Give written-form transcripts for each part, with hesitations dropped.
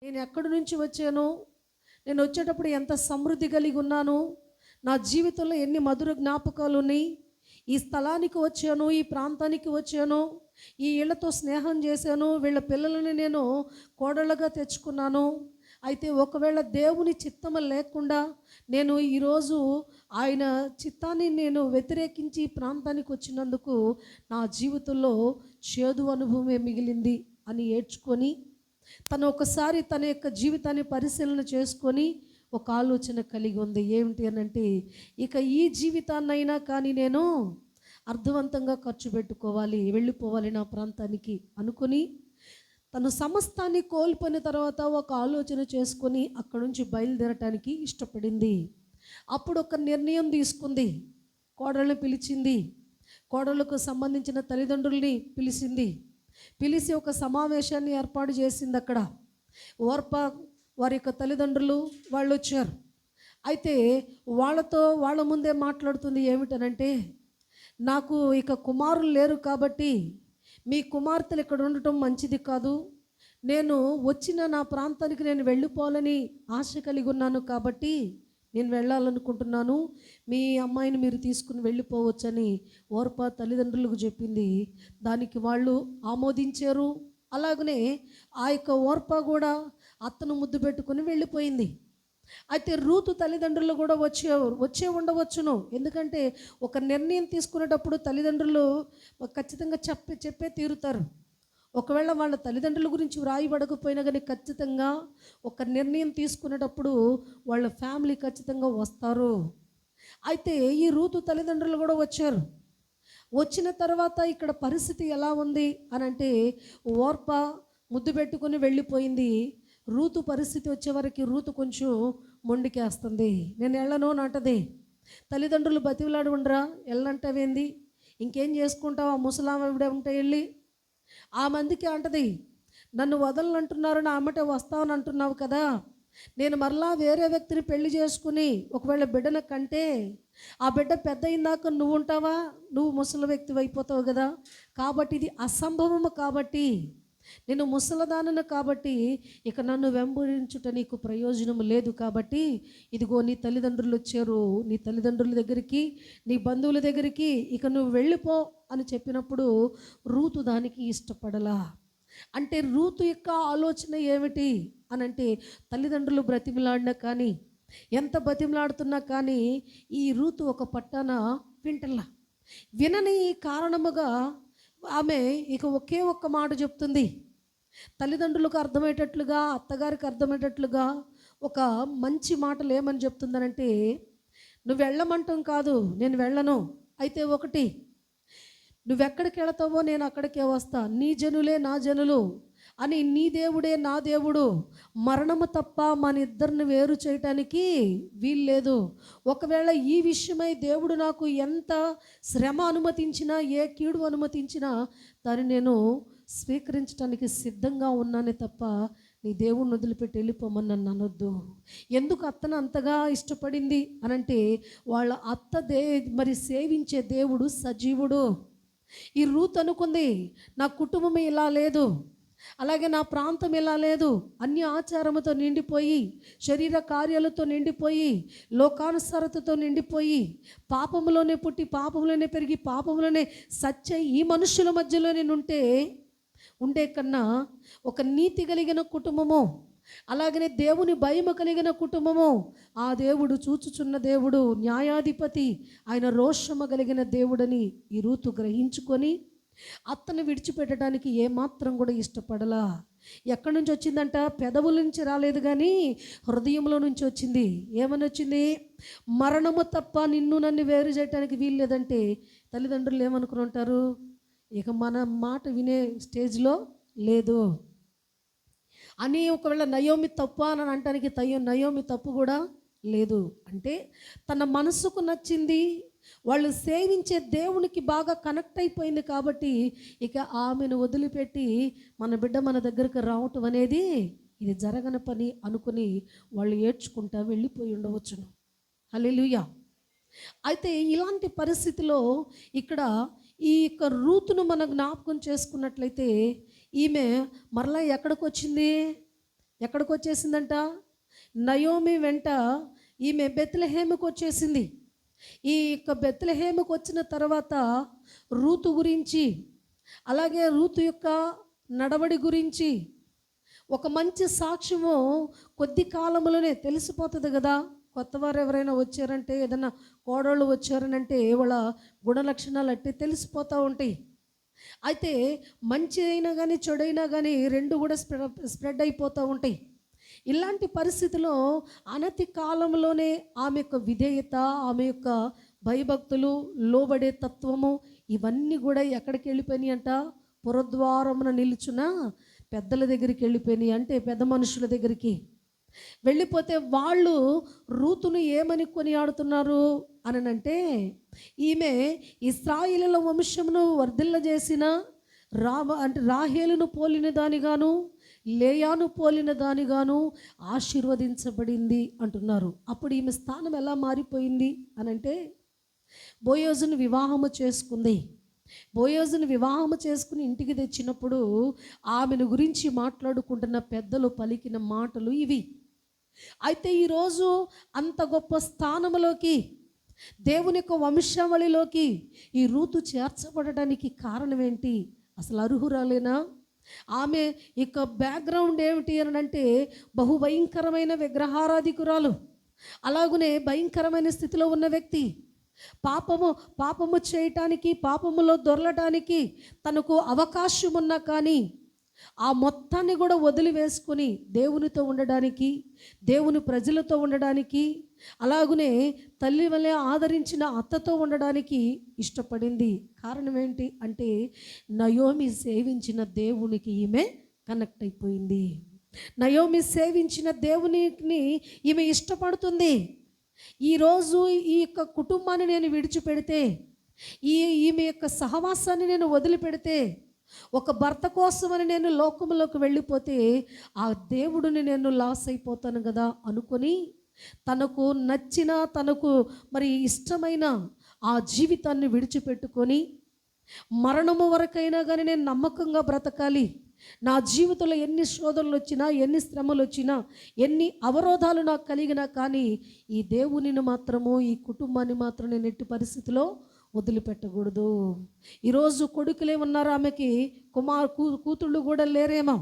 నేను ఎక్కడి నుంచి వచ్చాను, నేను వచ్చేటప్పుడు ఎంత సమృద్ధి కలిగి ఉన్నాను, నా జీవితంలో ఎన్ని మధుర జ్ఞాపకాలు ఉన్నాయి, ఈ స్థలానికి వచ్చాను, ఈ ప్రాంతానికి వచ్చాను, ఈ ఇళ్లతో స్నేహం చేశాను, వీళ్ళ పిల్లలని నేను కోడళ్ళగా తెచ్చుకున్నాను. అయితే ఒకవేళ దేవుని చిత్తము లేకుండా నేను ఈరోజు ఆయన చిత్తాన్ని నేను వ్యతిరేకించి ఈ ప్రాంతానికి వచ్చినందుకు నా జీవితంలో చేదు అనుభవమే మిగిలింది అని ఏడ్చుకొని తను ఒకసారి తన యొక్క జీవితాన్ని పరిశీలన చేసుకొని ఒక ఆలోచన కలిగి ఉంది. ఏమిటి అనంటే, ఇక ఈ జీవితాన్నైనా కానీ నేను అర్థవంతంగా ఖర్చు పెట్టుకోవాలి, వెళ్ళిపోవాలి నా ప్రాంతానికి అనుకుని తను సమస్తాన్ని కోల్పోయిన తర్వాత ఒక ఆలోచన చేసుకొని అక్కడి నుంచి బయలుదేరటానికి ఇష్టపడింది. అప్పుడు ఒక నిర్ణయం తీసుకుంది. కోడళ్ళని పిలిచింది, కోడళ్ళకు సంబంధించిన తల్లిదండ్రుల్ని పిలిచి ఒక సమావేశాన్ని ఏర్పాటు చేసింది. అక్కడ వారి యొక్క తల్లిదండ్రులు వాళ్ళు వచ్చారు. అయితే వాళ్ళ ముందే మాట్లాడుతుంది. ఏమిటనంటే, నాకు ఇక కుమారులు లేరు కాబట్టి మీ కుమార్తెలు ఇక్కడ ఉండటం మంచిది కాదు, నేను వచ్చిన నా ప్రాంతానికి నేను వెళ్ళిపోవాలని ఆశ కలిగి ఉన్నాను కాబట్టి నేను వెళ్ళాలనుకుంటున్నాను, మీ అమ్మాయిని మీరు తీసుకుని వెళ్ళిపోవచ్చని ఓర్పా తల్లిదండ్రులకు చెప్పింది. దానికి వాళ్ళు ఆమోదించారు. అలాగనే ఆ యొక్క ఓర్పా కూడా అత్తను ముద్దు పెట్టుకుని వెళ్ళిపోయింది. అయితే రూతు తల్లిదండ్రులు కూడా వచ్చే ఉండవచ్చును. ఎందుకంటే ఒక నిర్ణయం తీసుకునేటప్పుడు తల్లిదండ్రులు ఖచ్చితంగా చెప్పే తీరుతారు. ఒకవేళ వాళ్ళ తల్లిదండ్రుల గురించి వ్రాయబడకపోయినా కానీ ఖచ్చితంగా ఒక నిర్ణయం తీసుకునేటప్పుడు వాళ్ళ ఫ్యామిలీ ఖచ్చితంగా వస్తారు. అయితే ఈ రూతు తల్లిదండ్రులు కూడా వచ్చారు. వచ్చిన తర్వాత ఇక్కడ పరిస్థితి ఎలా ఉంది అని అంటే, ఓర్ప ముద్దు పెట్టుకుని వెళ్ళిపోయింది. రూతు పరిస్థితి వచ్చేవరకు రూతు కొంచెం మొండికేస్తుంది. నేను వెళ్ళను అంటది. తల్లిదండ్రులు బతిలాడి ఉండరా, వెళ్ళంటావేంది, ఇంకేం చేసుకుంటావు, ఆ ముసలావిడ ఉంటే వెళ్ళి ఆ మందికి అంటది, నన్ను వదలనంటున్నారు, నా అమ్మటే వస్తావని అంటున్నావు కదా, నేను మరలా వేరే వ్యక్తిని పెళ్లి చేసుకుని ఒకవేళ బిడ్డను కంటే ఆ బిడ్డ పెద్ద అయిందాక నువ్వు ఉంటావా, నువ్వు ముసలి వ్యక్తి అయిపోతావు కదా, కాబట్టి ఇది అసంభవము, కాబట్టి నేను ముసలదానను కాబట్టి ఇక నన్ను వెంబడించుట నీకు ప్రయోజనం లేదు, కాబట్టి ఇదిగో నీ తల్లిదండ్రులు వచ్చారు, నీ తల్లిదండ్రుల దగ్గరికి, నీ బంధువుల దగ్గరికి ఇక నువ్వు వెళ్ళిపో అని చెప్పినప్పుడు రూతు దానికి ఇష్టపడలా. అంటే రూతు యొక్క ఆలోచన ఏమిటి అనంటే, తల్లిదండ్రులు బ్రతిమలాడినా కానీ, ఎంత బతిమలాడుతున్నా కానీ ఈ రూతు ఒక పట్టాన వింటల్లా. వినని కారణముగా ఆమె ఇక ఒకే ఒక్క మాట చెప్తుంది. తల్లిదండ్రులకు అర్థమయ్యేటట్లుగా, అత్తగారికి అర్థమయ్యేటట్లుగా ఒక మంచి మాటలు ఏమని చెప్తుందనంటే, నువ్వు వెళ్ళమంటాం కాదు, నేను వెళ్ళను, అయితే ఒకటి, నువ్వెక్కడికి వెళతావో నేను అక్కడికే వస్తా, నీ జనులే నా జనులు అని, నీ దేవుడే నా దేవుడు, మరణము తప్ప మన ఇద్దరిని వేరు చేయటానికి వీల్లేదు. ఒకవేళ ఈ విషయమై దేవుడు నాకు ఎంత శ్రమ అనుమతించినా, ఏ కీడు అనుమతించినా దాన్ని నేను స్వీకరించడానికి సిద్ధంగా ఉన్నానే తప్ప నీ దేవుడిని వదిలిపెట్టి వెళ్ళిపోమని నన్ను అనొద్దు. ఎందుకు అత్తను అంతగా ఇష్టపడింది అనంటే, వాళ్ళ అత్త మరి సేవించే దేవుడు సజీవుడు. ఈ రూత్ అనుకుంది, నా కుటుంబం ఇలా లేదు, అలాగే నా ప్రాంతం ఇలా లేదు, అన్య ఆచారముతో నిండిపోయి, శరీర కార్యాలతో నిండిపోయి, లోకానుసారతతో నిండిపోయి, పాపంలోనే పుట్టి పాపంలోనే పెరిగి పాపంలోనే సచ్చే ఈ మనుషుల మధ్యలో నేను ఉండే కన్నా ఒక నీతి కలిగిన కుటుంబము, అలాగనే దేవుని భయము కలిగిన కుటుంబము, ఆ దేవుడు చూచుచున్న దేవుడు, న్యాయాధిపతి, ఆయన రోషము కలిగిన దేవుడని ఈ రూతు గ్రహించుకొని అత్తను విడిచిపెట్టడానికి ఏమాత్రం కూడా ఇష్టపడలా. ఎక్కడి నుంచి వచ్చిందంట, పెదవుల నుంచి రాలేదు కానీ హృదయంలో నుంచి వచ్చింది. ఏమని వచ్చింది, మరణము తప్ప నన్ను వేరు చేయడానికి వీల్లేదంటే తల్లిదండ్రులు ఏమనుకుని ఉంటారు, ఇక మన మాట వినే స్టేజ్లో లేదు అని. ఒకవేళ నయోమి తప్పు అని అనటానికి నయోమి తప్పు కూడా లేదు. అంటే తన మనసుకు నచ్చింది, వాళ్ళు సేవించే దేవునికి బాగా కనెక్ట్ అయిపోయింది కాబట్టి ఇక ఆమెను వదిలిపెట్టి మన బిడ్డ మన దగ్గరకు రావటం అనేది ఇది జరగని పని అనుకుని వాళ్ళు ఏడ్చుకుంటా వెళ్ళిపోయి ఉండవచ్చును. హల్లెలూయా. అయితే ఇలాంటి పరిస్థితిలో ఇక్కడ ఈ యొక్క రూతును మనం జ్ఞాపకం చేసుకున్నట్లయితే ఈమె మరలా ఎక్కడికి వచ్చింది, ఎక్కడికి వచ్చేసిందంట? నయోమి వెంట ఈమె బెత్లెహేముకు వచ్చేసింది. ఈ యొక్క బెత్లెహేముకు వచ్చిన తర్వాత రూతు గురించి, అలాగే రూతు యొక్క నడవడి గురించి ఒక మంచి సాక్ష్యము కొద్ది కాలంలోనే తెలిసిపోతుంది కదా. కొత్తవారు ఎవరైనా వచ్చారంటే, ఏదైనా కోడళ్ళు వచ్చారనంటే వాళ్ళ గుణలక్షణాలు అట్టి తెలిసిపోతూ ఉంటాయి. అయితే మంచి అయినా కానీ చెడైనా కానీ రెండు కూడా స్ప్రెడ్ అయిపోతూ ఉంటాయి. ఇలాంటి పరిస్థితిలో అనతి కాలంలోనే ఆమె యొక్క విధేయత, ఆమె యొక్క భయభక్తులు, లోబడే తత్వము ఇవన్నీ కూడా ఎక్కడికి వెళ్ళిపోయినాయి అంట? పురద్వారమున నిలుచున్న పెద్దల దగ్గరికి వెళ్ళిపోయినాయి. అంటే పెద్ద మనుషుల దగ్గరికి వెళ్ళిపోతే వాళ్ళు రూతును ఏమని కొనియాడుతున్నారు అనంటే, ఈమె ఇశ్రాయేలుల వంశమును వర్ధిల్లజేసిన రాహేలును పోలిన దానిగాను, లేయాను పోలిన దానిగాను ఆశీర్వదించబడింది అంటున్నారు. అప్పుడు ఈమె స్థానం ఎలా మారిపోయింది అనంటే, బోయోజును వివాహము చేసుకుంది. బోయోజును వివాహము చేసుకుని ఇంటికి తెచ్చినప్పుడు ఆమెను గురించి మాట్లాడుకుంటున్న పెద్దలు పలికిన మాటలు ఇవి. అయితే ఈరోజు అంత గొప్ప స్థానంలోకి, దేవుని యొక్క వంశావళిలోకి ఈ రూతు చేర్చబడడానికి కారణం ఏంటి? అసలు అర్హురాలేనా? ఆమె యొక్క బ్యాక్గ్రౌండ్ ఏమిటి అని అంటే, బహుభయంకరమైన విగ్రహారాధికురాలు, అలాగునే భయంకరమైన స్థితిలో ఉన్న వ్యక్తి. పాపము చేయటానికి, పాపములో దొరలటానికి తనకు అవకాశం ఉన్నా కానీ ఆ మొత్తాన్ని కూడా వదిలివేసుకొని దేవునితో ఉండడానికి, దేవుని ప్రజలతో ఉండడానికి, అలాగునే తల్లి వలె ఆదరించిన అత్తతో ఉండడానికి ఇష్టపడింది. కారణం ఏంటి అంటే, నయోమి సేవించిన దేవునికి ఈమె కనెక్ట్ అయిపోయింది. నయోమి సేవించిన దేవునికి ఈమె ఇష్టపడుతుంది. ఈరోజు ఈ యొక్క కుటుంబాన్ని నేను విడిచిపెడితే, ఈమె యొక్క సహవాసాన్ని నేను వదిలిపెడితే, ఒక భర్త కోసమని నేను లోకంలోకి వెళ్ళిపోతే ఆ దేవుడిని నేను లాస్ అయిపోతాను కదా అనుకొని, తనకు నచ్చిన, తనకు మరి ఇష్టమైన ఆ జీవితాన్ని విడిచిపెట్టుకొని, మరణము వరకైనా కానీ నేను నమ్మకంగా బ్రతకాలి, నా జీవితంలో ఎన్ని శోధనలు వచ్చినా, ఎన్ని శ్రమలు వచ్చినా, ఎన్ని అవరోధాలు నాకు కలిగినా కానీ ఈ దేవునిని మాత్రము, ఈ కుటుంబాన్ని మాత్రం నేను ఎట్టి పరిస్థితిలో వదిలిపెట్టకూడదు. ఈరోజు కొడుకులే ఉన్నారు, ఆమెకి కూతుళ్ళు కూడా లేరేమో.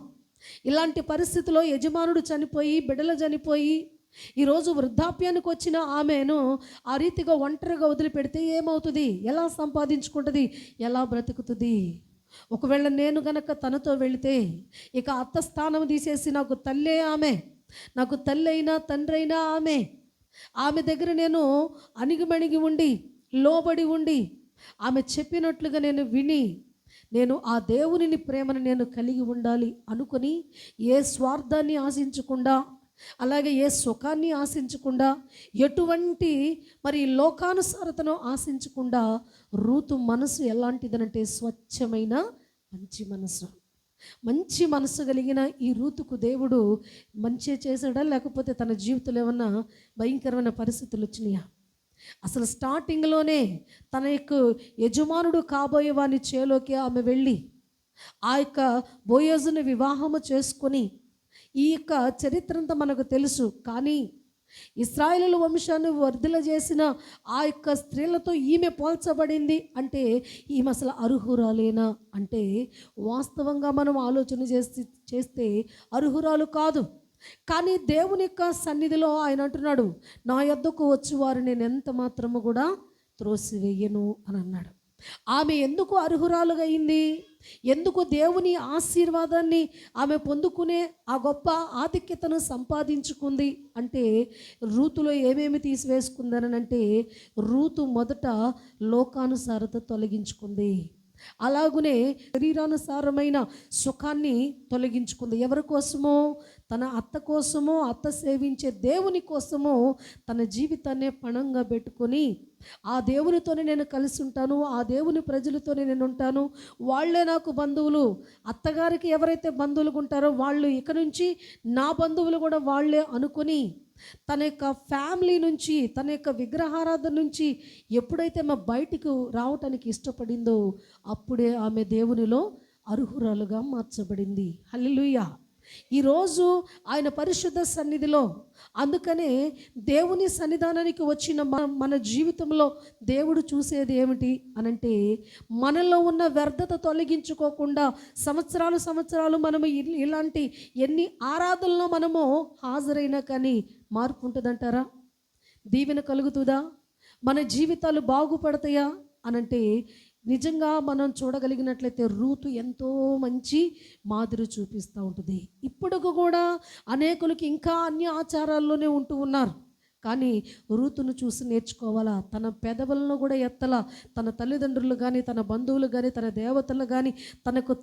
ఇలాంటి పరిస్థితిలో యజమానుడు చనిపోయి, బిడ్డలు చనిపోయి, ఈరోజు వృద్ధాప్యానికి వచ్చిన ఆమెను ఆ రీతిగా ఒంటరిగా వదిలిపెడితే ఏమవుతుంది? ఎలా సంపాదించుకుంటుంది? ఎలా బ్రతుకుతుంది? ఒకవేళ నేను గనక తనతో వెళితే, ఇక అత్త స్థానం తీసేసి నాకు తల్లే ఆమె, నాకు తల్లి అయినా తండ్రి అయినా ఆమె దగ్గర నేను అణిగిమణిగి ఉండి, లోబడి ఉండి, ఆమె చెప్పినట్లుగా నేను విని, నేను ఆ దేవునిని ప్రేమను నేను కలిగి ఉండాలి అనుకొని, ఏ స్వార్థాన్ని ఆశించకుండా, అలాగే ఏ సుఖాన్ని ఆశించకుండా, ఎటువంటి మరి లోకానుసారతను ఆశించకుండా, రూతు మనసు ఎలాంటిదనంటే స్వచ్ఛమైన మంచి మనసు కలిగిన ఈ రూతుకు దేవుడు మంచి చేశాడా, లేకపోతే తన జీవితంలో ఏమన్నా భయంకరమైన పరిస్థితులు వచ్చినాయా? అసలు స్టార్టింగ్లోనే తన యొక్క యజమానుడు కాబోయే వాని చేలోకి ఆమె వెళ్ళి ఆ యొక్క బోయోజుని వివాహము చేసుకొని, ఈ యొక్క చరిత్ర అంతా మనకు తెలుసు. కానీ ఇశ్రాయేలు వంశాన్ని వర్ధిల చేసిన ఆ యొక్క స్త్రీలతో ఈమె పోల్చబడింది అంటే, ఈమె అసలు అర్హురాలేనా అంటే, వాస్తవంగా మనం ఆలోచన చేస్తే అర్హురాలు కాదు. కానీ దేవుని యొక్క సన్నిధిలో ఆయన అంటున్నాడు, నా యొద్దకు వచ్చి వారు నేను ఎంత మాత్రము కూడా త్రోసివేయను అని అన్నాడు. ఆమె ఎందుకు అర్హురాలుగా అయింది? ఎందుకు దేవుని ఆశీర్వాదాన్ని ఆమె పొందుకునే ఆ గొప్ప ఆధిక్యతను సంపాదించుకుంది అంటే, రూతులో ఏమేమి తీసివేసుకుందనంటే, రూతు మొదట లోకానుసారత తొలగించుకుంది, అలాగునే శరీరానుసారమైన సుఖాన్ని తొలగించుకుంది. ఎవరి కోసమో? తన అత్త కోసమో, అత్త సేవించే దేవుని కోసమో తన జీవితాన్నే పణంగా పెట్టుకొని, ఆ దేవునితోనే నేను కలిసి ఉంటాను, ఆ దేవుని ప్రజలతోనే నేను ఉంటాను, వాళ్ళే నాకు బంధువులు, అత్తగారికి ఎవరైతే బంధువులు ఉంటారో వాళ్ళు ఇక నుంచి నా బంధువులు కూడా వాళ్ళే అనుకొని, తన యొక్క ఫ్యామిలీ నుంచి, తన యొక్క విగ్రహారాధన నుంచి ఎప్పుడైతే ఆమె బయటికి రావటానికి ఇష్టపడిందో, అప్పుడే ఆమె దేవునిలో అర్హురాలుగా మార్చబడింది. హల్లెలూయా. ఈరోజు ఆయన పరిశుద్ధ సన్నిధిలో, అందుకనే దేవుని సన్నిధానానికి వచ్చిన మన జీవితంలో దేవుడు చూసేది ఏమిటి అనంటే, మనలో ఉన్న వ్యర్థత తొలగించుకోకుండా సంవత్సరాలు మనము ఇలాంటి ఎన్ని ఆరాధనలో మనము హాజరైనా కానీ మార్పు ఉంటుందంటారా? దీవెన కలుగుతుందా? మన జీవితాలు బాగుపడతాయా అనంటే, నిజంగా మనం చూడగలిగినట్లయితే రూతు ఎంతో మంచి మాదిరి చూపిస్తూ ఉంటుంది. ఇప్పుడు కూడా అనేకులకి ఇంకా అన్య ఆచారాల్లోనే ఉంటూ ఉన్నారు. కానీ రూతును చూసి నేర్చుకోవాలా. తన పెదవులను కూడా ఎత్తలా. తన తల్లిదండ్రులు కానీ, తన బంధువులు కానీ, తన దేవతలు కానీ, తనకు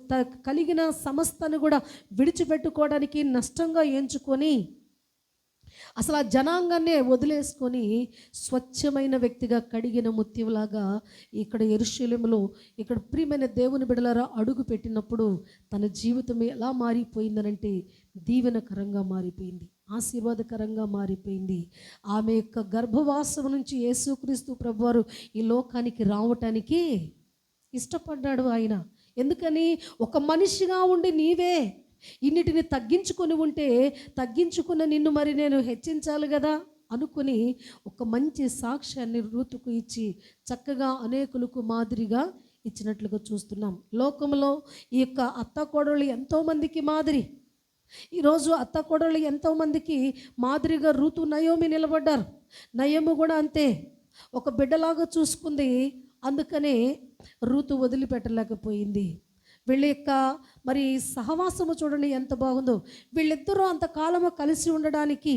కలిగిన సమస్తను కూడా విడిచిపెట్టుకోవడానికి నష్టంగా ఎంచుకొని అసలు ఆ జనాంగాన్నే వదిలేసుకొని స్వచ్ఛమైన వ్యక్తిగా కడిగిన ముత్యంలాగా ఇక్కడ యెరూషలేములో ఇక్కడ ప్రియమైన దేవుని బిడ్డలారా అడుగు పెట్టినప్పుడు తన జీవితం ఎలా మారిపోయిందనంటే దీవెనకరంగా మారిపోయింది, ఆశీర్వాదకరంగా మారిపోయింది. ఆమె యొక్క గర్భవాసం నుంచి యేసుక్రీస్తు ప్రభువారు ఈ లోకానికి రావటానికి ఇష్టపడ్డాడు ఆయన. ఎందుకని? ఒక మనిషిగా ఉండి నీవే ఇన్నిటిని తగ్గించుకొని ఉంటే తగ్గించుకున్న నిన్ను మరి నేను హెచ్చించాలి కదా అనుకుని ఒక మంచి సాక్ష్యాన్ని రూతుకు ఇచ్చి చక్కగా అనేకులకు మాదిరిగా ఇచ్చినట్లుగా చూస్తున్నాం. లోకంలో ఈ యొక్క అత్తకోడళ్ళు ఎంతోమందికి మాదిరి. ఈరోజు అత్తకోడళ్ళు ఎంతోమందికి మాదిరిగా రూతు నయోమి నిలబడ్డారు. నయోమి కూడా అంతే, ఒక బిడ్డలాగా చూసుకుంది. అందుకనే రూతు వదిలిపెట్టలేకపోయింది. వీళ్ళ యొక్క మరి సహవాసము చూడండి ఎంత బాగుందో. వీళ్ళిద్దరూ అంతకాలము కలిసి ఉండడానికి,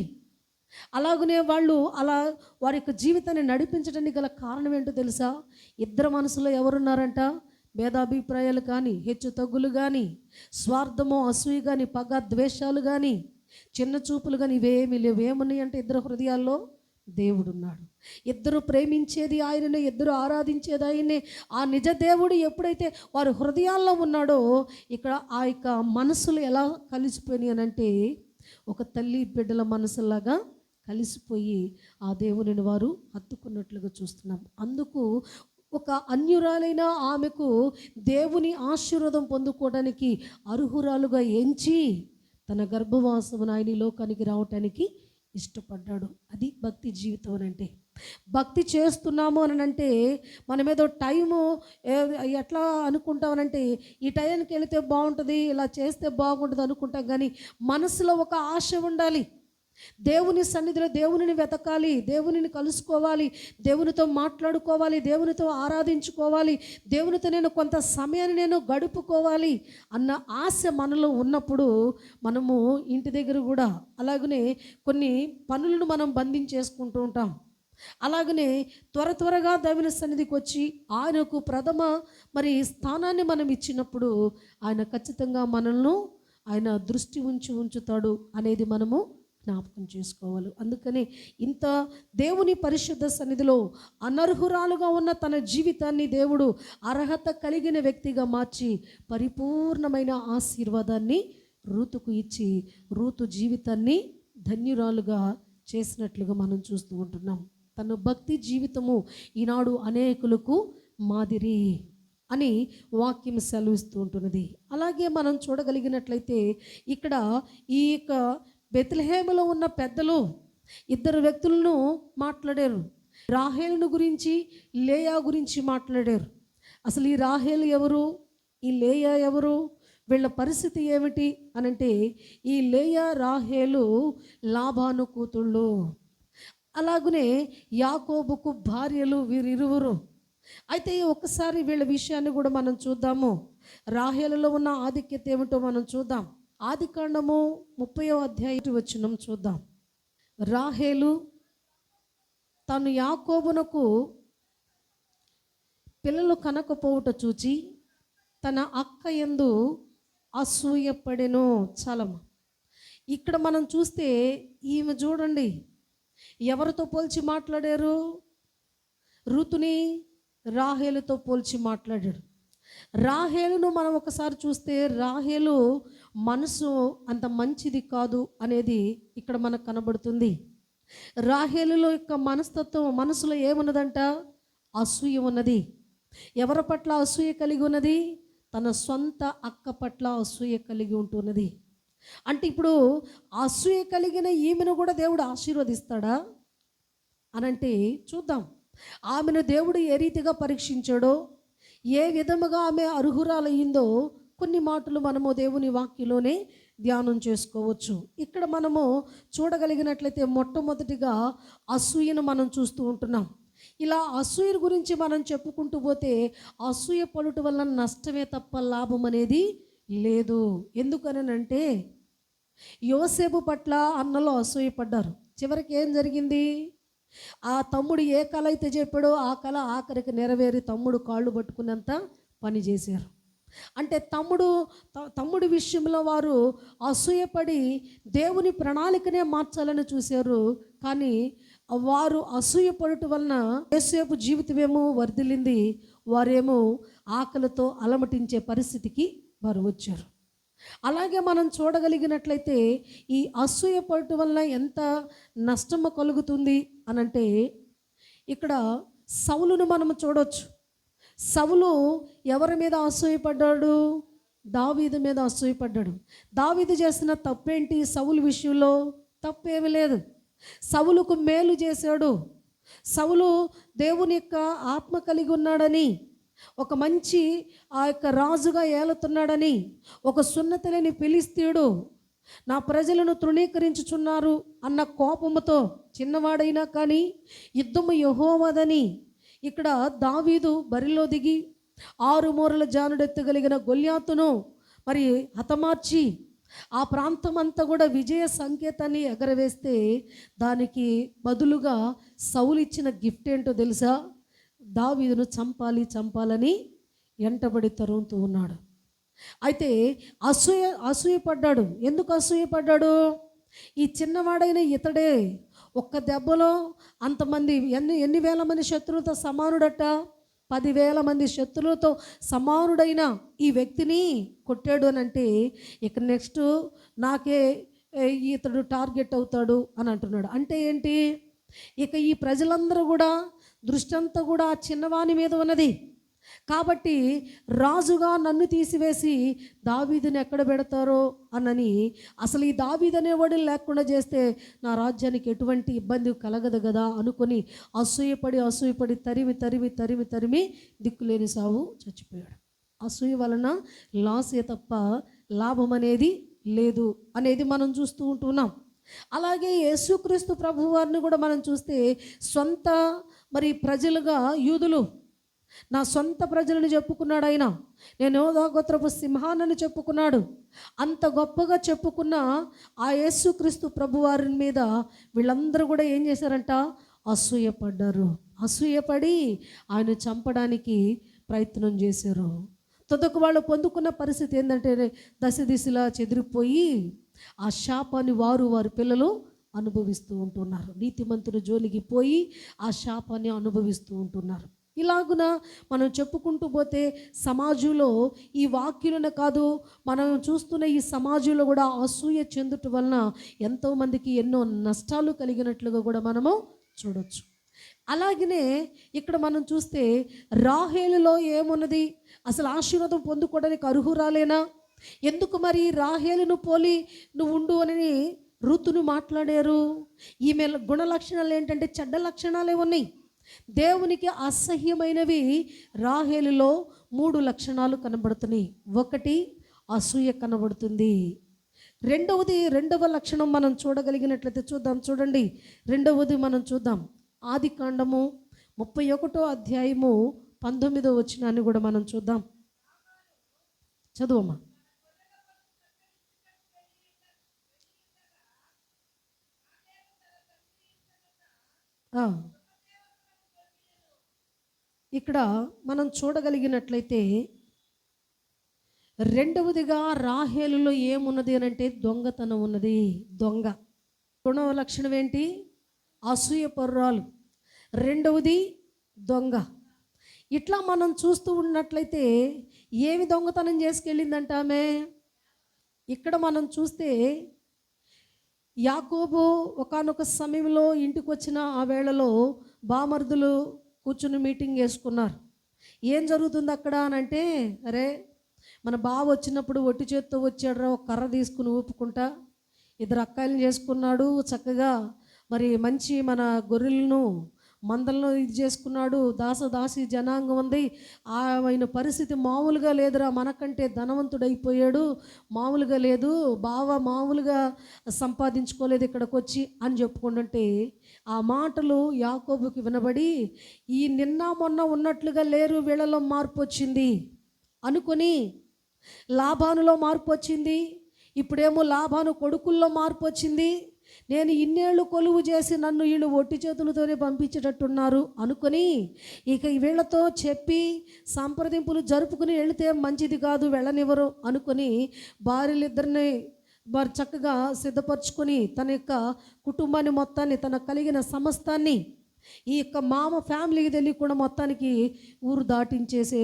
అలాగనే వాళ్ళు అలా వారి యొక్క జీవితాన్ని నడిపించడానికి గల కారణం ఏంటో తెలుసా? ఇద్దరు మనసులో ఎవరున్నారంట? భేదాభిప్రాయాలు కానీ, హెచ్చు తగ్గులు కానీ, స్వార్థము, అసూయ కానీ, పగ, ద్వేషాలు కానీ, చిన్న చూపులు కానీ ఇవేమీ లేవు. ఏమున్నాయి అంటే ఇద్దరు హృదయాల్లో దేవుడున్నాడు. ఇద్దరు ప్రేమించేది ఆయననే, ఇద్దరు ఆరాధించేది ఆయనే. ఆ నిజ దేవుడు ఎప్పుడైతే వారి హృదయాల్లో ఉన్నాడో ఇక్కడ ఆ యొక్క మనసులు ఎలా కలిసిపోయినాయి అనంటే ఒక తల్లి బిడ్డల మనసులాగా కలిసిపోయి ఆ దేవునిని వారు హత్తుకున్నట్లుగా చూస్తున్నాం. అందుకు ఒక అన్యురాలైన ఆమెకు దేవుని ఆశీర్వాదం పొందుకోవడానికి అర్హురాలుగా ఎంచి తన గర్భవాసమును ఆయన లోకానికి రావటానికి ఇష్టపడ్డాడు. అది భక్తి జీవితం అని అంటే. భక్తి చేస్తున్నాము అని అంటే మనం ఏదో టైము ఎట్లా అనుకుంటామనంటే ఈ టైంకి వెళితే బాగుంటుంది, ఇలా చేస్తే బాగుంటుంది అనుకుంటాం. కానీ మనసులో ఒక ఆశ ఉండాలి. దేవుని సన్నిధిలో దేవునిని వెతకాలి, దేవునిని కలుసుకోవాలి, దేవునితో మాట్లాడుకోవాలి, దేవునితో ఆరాధించుకోవాలి, దేవునితో నేను కొంత సమయాన్ని నేను గడుపుకోవాలి అన్న ఆశ మనలో ఉన్నప్పుడు మనము ఇంటి దగ్గర కూడా అలాగనే కొన్ని పనులను మనం బంధించేసుకుంటూ ఉంటాం. అలాగనే త్వరగా దేవుని సన్నిధికి వచ్చి ఆయనకు ప్రథమ మరి స్థానాన్ని మనం ఇచ్చినప్పుడు ఆయన ఖచ్చితంగా మనల్ని ఆయన దృష్టి ఉంచుతాడు అనేది మనము జ్ఞాపకం చేసుకోవాలి. అందుకని ఇంత దేవుని పరిశుద్ధ సన్నిధిలో అనర్హురాలుగా ఉన్న తన జీవితాన్ని దేవుడు అర్హత కలిగిన వ్యక్తిగా మార్చి పరిపూర్ణమైన ఆశీర్వాదాన్ని రూతుకు ఇచ్చి రూతు జీవితాన్ని ధన్యురాలుగా చేసినట్లుగా మనం చూస్తూ ఉంటున్నాం. తన భక్తి జీవితము ఈనాడు అనేకులకు మాదిరి అని వాక్యం సెలవిస్తూ ఉంటున్నది. అలాగే మనం చూడగలిగినట్లయితే ఇక్కడ ఈ యొక్క బెత్లెహేములో ఉన్న పెద్దలు ఇద్దరు వ్యక్తులను మాట్లాడారు. రాహేలును గురించి, లేయా గురించి మాట్లాడారు. అసలు ఈ రాహేలు ఎవరు, ఈ లేయా ఎవరు, వీళ్ళ పరిస్థితి ఏమిటి అనంటే ఈ లేయా రాహేలు లాబాను కూతుళ్ళు, అలాగనే యాకోబుకు భార్యలు వీరిరువురు. అయితే ఒకసారి వీళ్ళ విషయాన్ని కూడా మనం చూద్దాము. రాహేలులో ఉన్న ఆధిక్యత ఏమిటో మనం చూద్దాం. ఆదికాండము 30వ అధ్యాయం వచనం చూద్దాం. రాహేలు తను యాకోబునకు పిల్లలు కనకపోవుట చూచి తన అక్క యందు అసూయపడెను. చాలమ్మ. ఇక్కడ మనం చూస్తే ఈమె చూడండి ఎవరితో పోల్చి మాట్లాడారు? ఋతుని రాహేలుతో పోల్చి మాట్లాడాడు. రాహేలును మనం ఒకసారి చూస్తే రాహేలు మనసు అంత మంచిది కాదు అనేది ఇక్కడ మనకు కనబడుతుంది. రాహేలులో యొక్క మనస్తత్వం, మనసులో ఏమున్నదంట? అసూయ ఉన్నది. ఎవరి పట్ల అసూయ కలిగి ఉన్నది? తన సొంత అక్క పట్ల అసూయ కలిగి ఉంటున్నది. అంటే ఇప్పుడు అసూయ కలిగిన ఈమెను కూడా దేవుడు ఆశీర్వదిస్తాడా అనంటే చూద్దాం. ఆమెను దేవుడు ఏ రీతిగా పరీక్షించాడో, ఏ విధముగా ఆమె అర్హురాలయ్యిందో కొన్ని మాటలు మనము దేవుని వాక్యలోనే ధ్యానం చేసుకోవచ్చు. ఇక్కడ మనము చూడగలిగినట్లయితే మొట్టమొదటిగా అసూయను మనం చూస్తూ ఉంటున్నాం. ఇలా అసూయ గురించి మనం చెప్పుకుంటూ పోతే అసూయ పడుట వల్ల నష్టమే తప్ప లాభం అనేది లేదు. ఎందుకనంటే యోసేపు పట్ల అన్నలో అసూయపడ్డారు. చివరికి ఏం జరిగింది? ఆ తమ్ముడు ఏ కళ అయితే చెప్పాడో ఆ కళ ఆఖరికి నెరవేరి తమ్ముడు కాళ్ళు పట్టుకున్నంత పని చేశారు. అంటే తమ్ముడి విషయంలో వారు అసూయపడి దేవుని ప్రణాళికనే మార్చాలని చూశారు. కానీ వారు అసూయపడటం వలన యోసేపు జీవితమేమో వర్ధిల్లింది, వారేమో ఆకలితో అలమటించే పరిస్థితికి వారు వచ్చారు. అలాగే మనం చూడగలిగినట్లయితే ఈ అసూయ పడటం వల్ల ఎంత నష్టము కలుగుతుంది అనంటే ఇక్కడ సౌలును మనం చూడవచ్చు. సౌలు ఎవరి మీద అసూయపడ్డాడు? దావీదు మీద అసూయపడ్డాడు. దావీదు చేసిన తప్పేంటి? సౌలు విషయంలో తప్పేమీ లేదు. సౌలుకు మేలు చేశాడు. సౌలు దేవుని యొక్క ఆత్మ కలిగి ఉన్నాడని, ఒక మంచి ఆ యొక్క రాజుగా ఏలుతున్నాడని, ఒక సున్నతిలేని ఫిలిష్తీయుడు నా ప్రజలను తృణీకరించుచున్నారు అన్న కోపముతో చిన్నవాడైనా కానీ యుద్ధము యెహోవాదని ఇక్కడ దావీదు బరిలో దిగి 6 మూరల జానుడెత్తగలిగిన గొల్యాతును మరి హతమార్చి ఆ ప్రాంతం అంతా కూడా విజయ సంకేతాన్ని ఎగరవేస్తే దానికి బదులుగా సౌలు ఇచ్చిన గిఫ్ట్ ఏంటో తెలుసా? దావీదును చంపాలని వెంటబడి తరుముతూ ఉన్నాడు. అయితే అసూయపడ్డాడు. ఎందుకు అసూయపడ్డాడు? ఈ చిన్నవాడైన ఇతడే ఒక్క దెబ్బలో అంతమంది ఎన్ని వేల మంది శత్రువులతో సమానుడట? 10,000 మంది శత్రువులతో సమానుడైన ఈ వ్యక్తిని కొట్టాడు అని అంటే ఇక నెక్స్ట్ నాకే ఇతడు టార్గెట్ అవుతాడు అని అంటున్నాడు. అంటే ఏంటి? ఇక ఈ ప్రజలందరూ కూడా దృష్టి అంతా కూడా ఆ చిన్నవాని మీద ఉన్నది. కాబట్టి రాజుగా నన్ను తీసివేసి దావీదుని ఎక్కడ పెడతారో అన్నని, అసలు ఈ దావీదు అనేవాడు లేకుండా చేస్తే నా రాజ్యానికి ఎటువంటి ఇబ్బంది కలగదు కదా అనుకొని అసూయపడి తరిమి దిక్కులేని సావు చచ్చిపోయాడు. అసూయ వలన లాసే తప్ప లాభం అనేది లేదు అనేది మనం చూస్తూ ఉంటున్నాం. అలాగే యేసుక్రీస్తు ప్రభువారిని కూడా మనం చూస్తే సొంత మరి ప్రజలుగా యూదులు నా సొంత ప్రజలను చెప్పుకున్నాడు. ఆయన నేను యోధా గోత్రపు సింహాన్ని చెప్పుకున్నాడు. అంత గొప్పగా చెప్పుకున్న ఆ యేసుక్రీస్తు ప్రభువారి మీద వీళ్ళందరూ కూడా ఏం చేశారంట? అసూయపడ్డారు. అసూయపడి ఆయన చంపడానికి ప్రయత్నం చేశారు. తొదకు వాళ్ళు పొందుకున్న పరిస్థితి ఏంటంటే దశదిశలా చెదిరిపోయి ఆ శాపాన్ని వారి పిల్లలు అనుభవిస్తూ ఉంటున్నారు. నీతిమంతుల జోలికి పోయి ఆ శాపాన్ని అనుభవిస్తూ ఉంటున్నారు. ఇలాగున మనం చెప్పుకుంటూ పోతే సమాజంలో ఈ వాక్యులను కాదు, మనం చూస్తున్న ఈ సమాజంలో కూడా అసూయ చెందుట వలన ఎంతోమందికి ఎన్నో నష్టాలు కలిగినట్లుగా కూడా మనము చూడొచ్చు. అలాగనే ఇక్కడ మనం చూస్తే రాహేలులో ఏమున్నది? అసలు ఆశీర్వాదం పొందుకోవడానికి అర్హురాలేనా? ఎందుకు మరి రాహేలును పోలి నువ్వు ఉండు అని రూతును మాట్లాడారు? ఈమె గుణ లక్షణాలు ఏంటంటే చెడ్డ లక్షణాలే ఉన్నాయి. దేవునికి అసహ్యమైనవి రాహేలులో 3 లక్షణాలు కనబడుతున్నాయి. ఒకటి అసూయ కనబడుతుంది. రెండవ లక్షణం మనం చూడగలిగినట్లయితే చూడండి. రెండవది మనం చూద్దాం. ఆదికాండము 31వ అధ్యాయము 19వ వచనాన్ని కూడా మనం చూద్దాం. చదువమ్మా. ఇక్కడ మనం చూడగలిగినట్లయితే రెండవదిగా రాహేలులో ఏమున్నది అని అంటే దొంగతనం ఉన్నది. దొంగ గుణ లక్షణం ఏంటి? అసూయ పర్రాలు. రెండవది దొంగ. ఇట్లా మనం చూస్తూ ఉన్నట్లయితే ఏమి దొంగతనం చేసుకెళ్ళిందంట ఆమె? ఇక్కడ మనం చూస్తే యాకోబు ఒకానొక సమయంలో ఇంటికి వచ్చిన ఆ వేళలో బామర్దులు కూర్చుని మీటింగ్ చేసుకున్నారు. ఏం జరుగుతుంది అక్కడ అని అంటే, అరే మన బావ వచ్చినప్పుడు ఒట్టి చేత్తో వచ్చాడురా, ఒక కర్ర తీసుకుని ఊపుకుంటా ఇద్దరు అక్కాయిలను చేసుకున్నాడు చక్కగా. మరి మంచి మన గొర్రెలను మందలను ఇది చేసుకున్నాడు. దాసి జనాంగం ఉంది. ఆయన పరిస్థితి మామూలుగా లేదురా, మనకంటే ధనవంతుడైపోయాడు, మామూలుగా లేదు, బావ మామూలుగా సంపాదించుకోలేదు ఇక్కడికి వచ్చి అని చెప్పుకుంటుంటే ఆ మాటలు యాకోబుకి వినబడి ఈ నిన్న మొన్న ఉన్నట్లుగా లేరు, వీళ్ళలో మార్పు వచ్చింది అనుకొని లాభానులో మార్పు వచ్చింది. ఇప్పుడేమో లాభాను కొడుకుల్లో మార్పు వచ్చింది. నేను ఇన్నేళ్ళు కొలువు చేసి నన్ను వీళ్ళు ఒట్టి చేతులతోనే పంపించేటట్టున్నారు అనుకొని ఇక వీళ్ళతో చెప్పి సంప్రదింపులు జరుపుకుని వెళితే మంచిది కాదు, వెళ్ళనివ్వరు అనుకొని భార్యలిద్దరిని వారు చక్కగా సిద్ధపరచుకొని తన యొక్క కుటుంబాన్ని మొత్తాన్ని, తన కలిగిన సమస్తాన్ని ఈ యొక్క మామ ఫ్యామిలీకి తెలియకుండా మొత్తానికి ఊరు దాటించేసే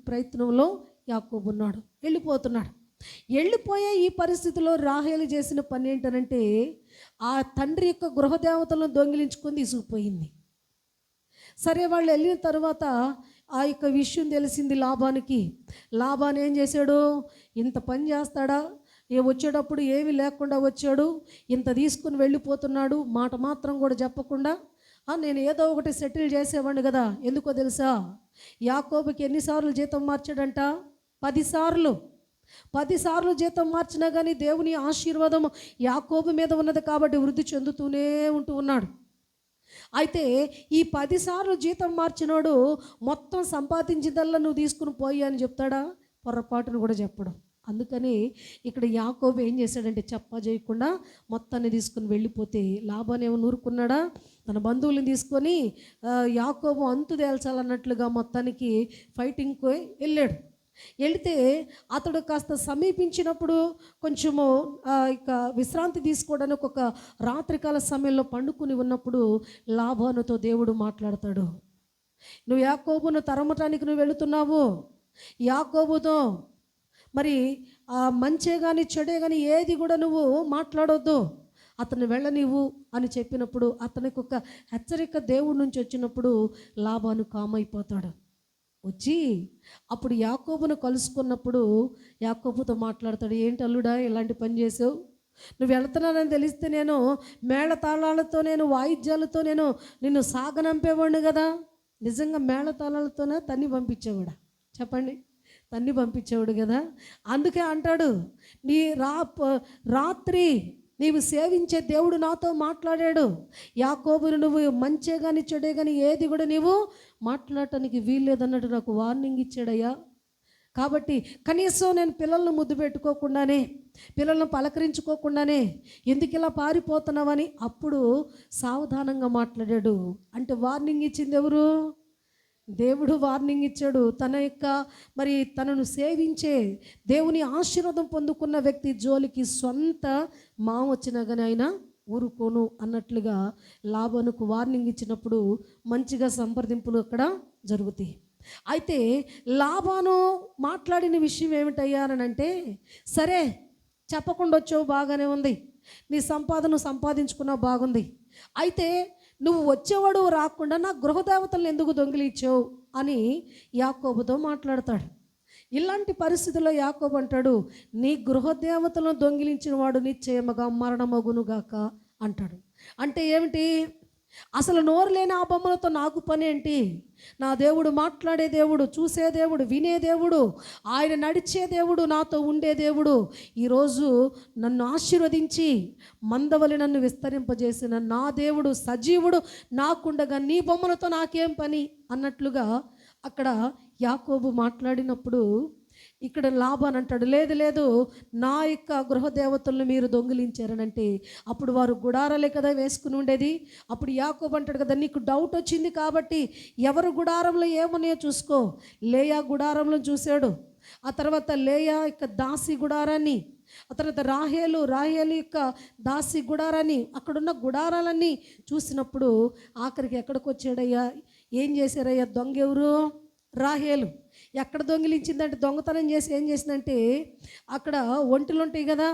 ప్రయత్నంలో యాకోబు ఉన్నాడు. వెళ్ళిపోయే ఈ పరిస్థితిలో రాహేలు చేసిన పని ఏంటనంటే ఆ తండ్రి యొక్క గృహదేవతలను దొంగిలించుకొని తీసుకుపోయింది. సరే, వాళ్ళు వెళ్ళిన తర్వాత ఆ యొక్క విషయం తెలిసింది లాబానికి. లాబాన్ ఏం చేశాడు, ఇంత పని చేస్తాడా, వచ్చేటప్పుడు ఏమీ లేకుండా వచ్చాడు, ఇంత తీసుకుని వెళ్ళిపోతున్నాడు, మాట మాత్రం కూడా చెప్పకుండా. నేను ఏదో ఒకటి సెటిల్ చేసేవాడిని కదా. ఎందుకో తెలుసా, యాకోబుకి ఎన్నిసార్లు జీతం మార్చాడంట? 10 సార్లు. 10 సార్లు జీతం మార్చినా కానీ దేవుని ఆశీర్వాదం యాకోబు మీద ఉన్నది కాబట్టి వృద్ధి చెందుతూనే ఉన్నాడు. అయితే ఈ 10 సార్లు జీతం మార్చినోడు మొత్తం సంపాదించిందల్లా నువ్వు తీసుకుని పోయి అని చెప్తాడా? పొరపాటును కూడా చెప్పడం. అందుకని ఇక్కడ యాకోబు ఏం చేశాడంటే చెప్పా చేయకుండా మొత్తాన్ని తీసుకుని వెళ్ళిపోతే లాబాన్ ఏమో నూరుకున్నాడా? తన బంధువులను తీసుకొని యాకోబు అంతు తేల్చాలన్నట్లుగా మొత్తానికి ఫైటింగ్కి వెళితే అతడు కాస్త సమీపించినప్పుడు కొంచెము ఇక విశ్రాంతి తీసుకోవడానికి ఒక రాత్రికాల సమయంలో పండుకుని ఉన్నప్పుడు లాబానుతో దేవుడు మాట్లాడతాడు. నువ్వు యాకోబును తరమటానికి నువ్వు వెళుతున్నావు, యాకోబుతో మరి మంచే కానీ చెడే కానీ ఏది కూడా నువ్వు మాట్లాడొద్దు, అతను వెళ్ళనివ్వు అని చెప్పినప్పుడు అతనికి ఒక హెచ్చరిక దేవుడి నుంచి వచ్చినప్పుడు లాబాను కామైపోతాడు. వచ్చి అప్పుడు యాకోబును కలుసుకున్నప్పుడు యాకోబుతో మాట్లాడతాడు. ఏంటి అల్లుడా ఇలాంటి పని చేసావు? నువ్వు వెళ్తున్నానని తెలిస్తే నేను మేళతాళాలతో, నేను వాయిద్యాలతో నేను నిన్ను సాగనంపేవాడిని కదా. నిజంగా మేళతాళాలతోనే తన్ని పంపించేవాడా? చెప్పండి, తన్ని పంపించేవాడు కదా. అందుకే అంటాడు, నీ రాత్రి నీవు సేవించే దేవుడు నాతో మాట్లాడాడు, యాకోబును నువ్వు మంచే కానీ చెడే కానీ ఏది కూడా నీవు మాట్లాడటానికి వీల్లేదన్నట్టు నాకు వార్నింగ్ ఇచ్చాడయ్యా. కాబట్టి కనీసం నేను పిల్లలను ముద్దు పెట్టుకోకుండానే, పిల్లలను పలకరించుకోకుండానే ఎందుకు ఇలా పారిపోతున్నావని అప్పుడు సావధానంగా మాట్లాడాడు. అంటే వార్నింగ్ ఇచ్చింది ఎవరు? దేవుడు వార్నింగ్ ఇచ్చాడు. తన యొక్క మరి తనను సేవించే దేవుని ఆశీర్వాదం పొందుకున్న వ్యక్తి జోలికి సొంత మామ వచ్చినా కానీ ఆయన ఊరుకోను అన్నట్లుగా లాబానుకు వార్నింగ్ ఇచ్చినప్పుడు మంచిగా సంప్రదింపులు అక్కడ జరుగుతాయి. అయితే లాబాను మాట్లాడిన విషయం ఏమిటయ్యానంటే, సరే చెప్పకుండా వచ్చావు బాగానే ఉంది, నీ సంపాదన సంపాదించుకున్నావు బాగుంది, అయితే నువ్వు వచ్చేవాడు రాకుండా నా గృహదేవతలను ఎందుకు దొంగిలించావు అని యాకోబుతో మాట్లాడతాడు. ఇలాంటి పరిస్థితుల్లో యాకోబు అంటాడు, నీ గృహదేవతలను దొంగిలించిన వాడు నిశ్చయముగా మరణమగునుగాక అంటాడు. అంటే ఏమిటి? అసలు నోరు లేని ఆ బొమ్మలతో నాకు పని ఏంటి? నా దేవుడు మాట్లాడే దేవుడు, చూసే దేవుడు, వినే దేవుడు, ఆయన నడిచే దేవుడు, నాతో ఉండే దేవుడు, ఈరోజు నన్ను ఆశీర్వదించి మందవలి నన్ను విస్తరింపజేసిన నా దేవుడు సజీవుడు నాకుండగా నీ బొమ్మలతో నాకేం పని అన్నట్లుగా అక్కడ యాకోబు మాట్లాడినప్పుడు ఇక్కడ లాబాన్ అంటాడు, లేదు లేదు, నా యొక్క గృహదేవతలను మీరు దొంగిలించారనంటే అప్పుడు వారు గుడారాలే కదా వేసుకుని ఉండేది. అప్పుడు యాకోబు అంటాడు కదా, నీకు డౌట్ వచ్చింది కాబట్టి ఎవరు గుడారంలో ఏమన్నాయో చూసుకో. లేయా గుడారంలో చూశాడు, ఆ తర్వాత లేయా యొక్క దాసి గుడారాన్ని, ఆ తర్వాత రాహేలు యొక్క దాసి గుడారాన్ని, అక్కడున్న గుడారాలన్నీ చూసినప్పుడు ఆఖరికి ఎక్కడికి వచ్చాడయ్యా, ఏం చేశారయ్యా? దొంగ ఎవరు? రాహేలు. ఎక్కడ దొంగిలించిందంటే, దొంగతనం చేసి ఏం చేసిందంటే, అక్కడ ఒంటెలు ఉంటాయి కదా,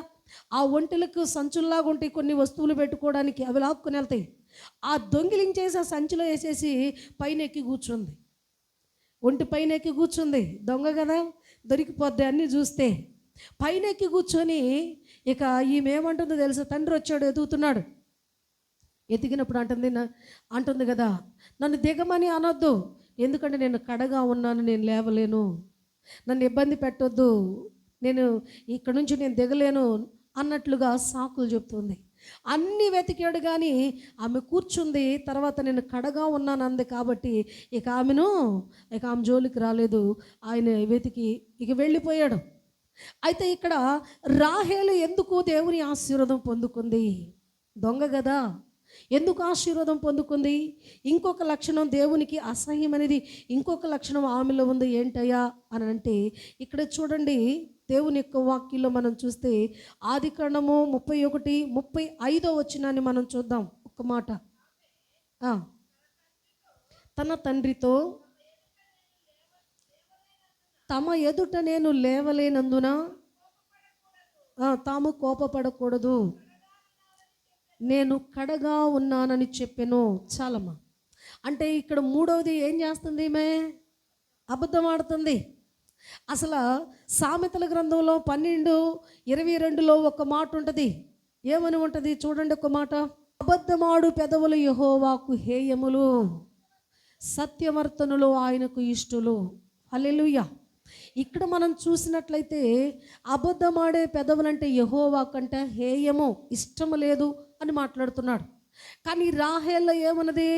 ఆ ఒంటెలకు సంచుల్లాగా ఉంటాయి కొన్ని వస్తువులు పెట్టుకోవడానికి, అవి లాక్కుని వెళ్తాయి. ఆ దొంగిలించేసి ఆ సంచిలో వేసేసి పైన ఎక్కి కూర్చుంది. ఒంటి పైన ఎక్కి కూర్చుంది. దొంగ కదా, దొరికిపోద్ది అన్నీ చూస్తే. పైనెక్కి కూర్చొని ఇక ఈమె ఏమంటుందో తెలుసా, తండ్రి వచ్చాడు ఎదుగుతున్నాడు. ఎదిగినప్పుడు అంటుంది కదా, నన్ను దిగమని అనొద్దు, ఎందుకంటే నేను కడగా ఉన్నాను, నేను లేవలేను, నన్ను ఇబ్బంది పెట్టొద్దు, నేను ఇక్కడ నుంచి నేను దిగలేను అన్నట్లుగా సాకులు చెప్తుంది. అన్నీ వెతికాడు కానీ ఆమె కూర్చుంది. తర్వాత నేను కడగా ఉన్నాను అంది కాబట్టి ఇక ఆమె జోలికి రాలేదు. ఆయన వెతికి ఇక వెళ్ళిపోయాడు. అయితే ఇక్కడ రాహేలు ఎందుకు దేవుని ఆశీర్వాదం పొందుకుంది? దొంగ కదా, ఎందుకు ఆశీర్వాదం పొందుకుంది? ఇంకొక లక్షణం, దేవునికి అసహ్యం అనేది ఇంకొక లక్షణం ఆమెలో ఉంది. ఏంటయ్యా అని అంటే ఇక్కడ చూడండి, దేవుని యొక్క వాక్యంలో మనం చూస్తే ఆదికాండము 31:35 వచనాన్ని మనం చూద్దాం. ఒక్క మాట. తన తండ్రితో, తమ ఎదుట నేను లేవలేనందున తాము కోపపడకూడదు, నేను కడగా ఉన్నానని చెప్పెను. చాలమ్మా. అంటే ఇక్కడ మూడవది ఏం చేస్తుంది? ఈమె అబద్ధం ఆడుతుంది. అసలు సామెతల గ్రంథంలో 12:22లో ఒక మాట ఉంటుంది. ఏమని ఉంటుంది చూడండి ఒక మాట. అబద్ధమాడు పెదవులు యెహోవాకు హేయములు, సత్యవర్తనులు ఆయనకు ఇష్టలు. హల్లెలూయా. ఇక్కడ మనం చూసినట్లయితే అబద్ధమాడే పెదవులంటే యెహోవా కంటే హేయము, ఇష్టము లేదు అని మాట్లాడుతున్నాడు. కానీ రాహేల్లో ఏమన్నది?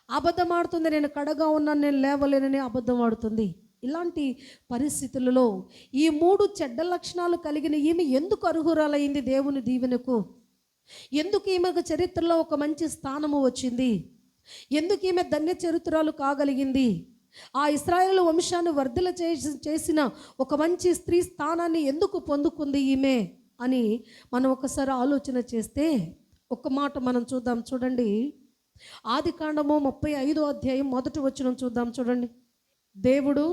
అబద్ధమాడుతుంది, నేను కడగా ఉన్నాను, నేను లేవలేనని అబద్ధం ఆడుతుంది. ఇలాంటి పరిస్థితులలో ఈ 3 చెడ్డ లక్షణాలు కలిగిన ఈమె ఎందుకు అర్హురాలైంది దేవుని దీవెనకు? ఎందుకు ఈమెకు చరిత్రలో ఒక మంచి స్థానము వచ్చింది? ఎందుకు ఈమె ధన్య చరిత్రాలు కాగలిగింది? ఆ ఇశ్రాయేలు వంశాన్ని వర్ధల చేసిన ఒక మంచి స్త్రీ స్థానాన్ని ఎందుకు పొందుకుంది ఈమె అని మనం ఒకసారి ఆలోచన చేస్తే ఒక మాట మనం చూద్దాం. చూడండి, ఆదికాండము 35 మొదటి వచనం చూద్దాం. చూడండి, దేవుడు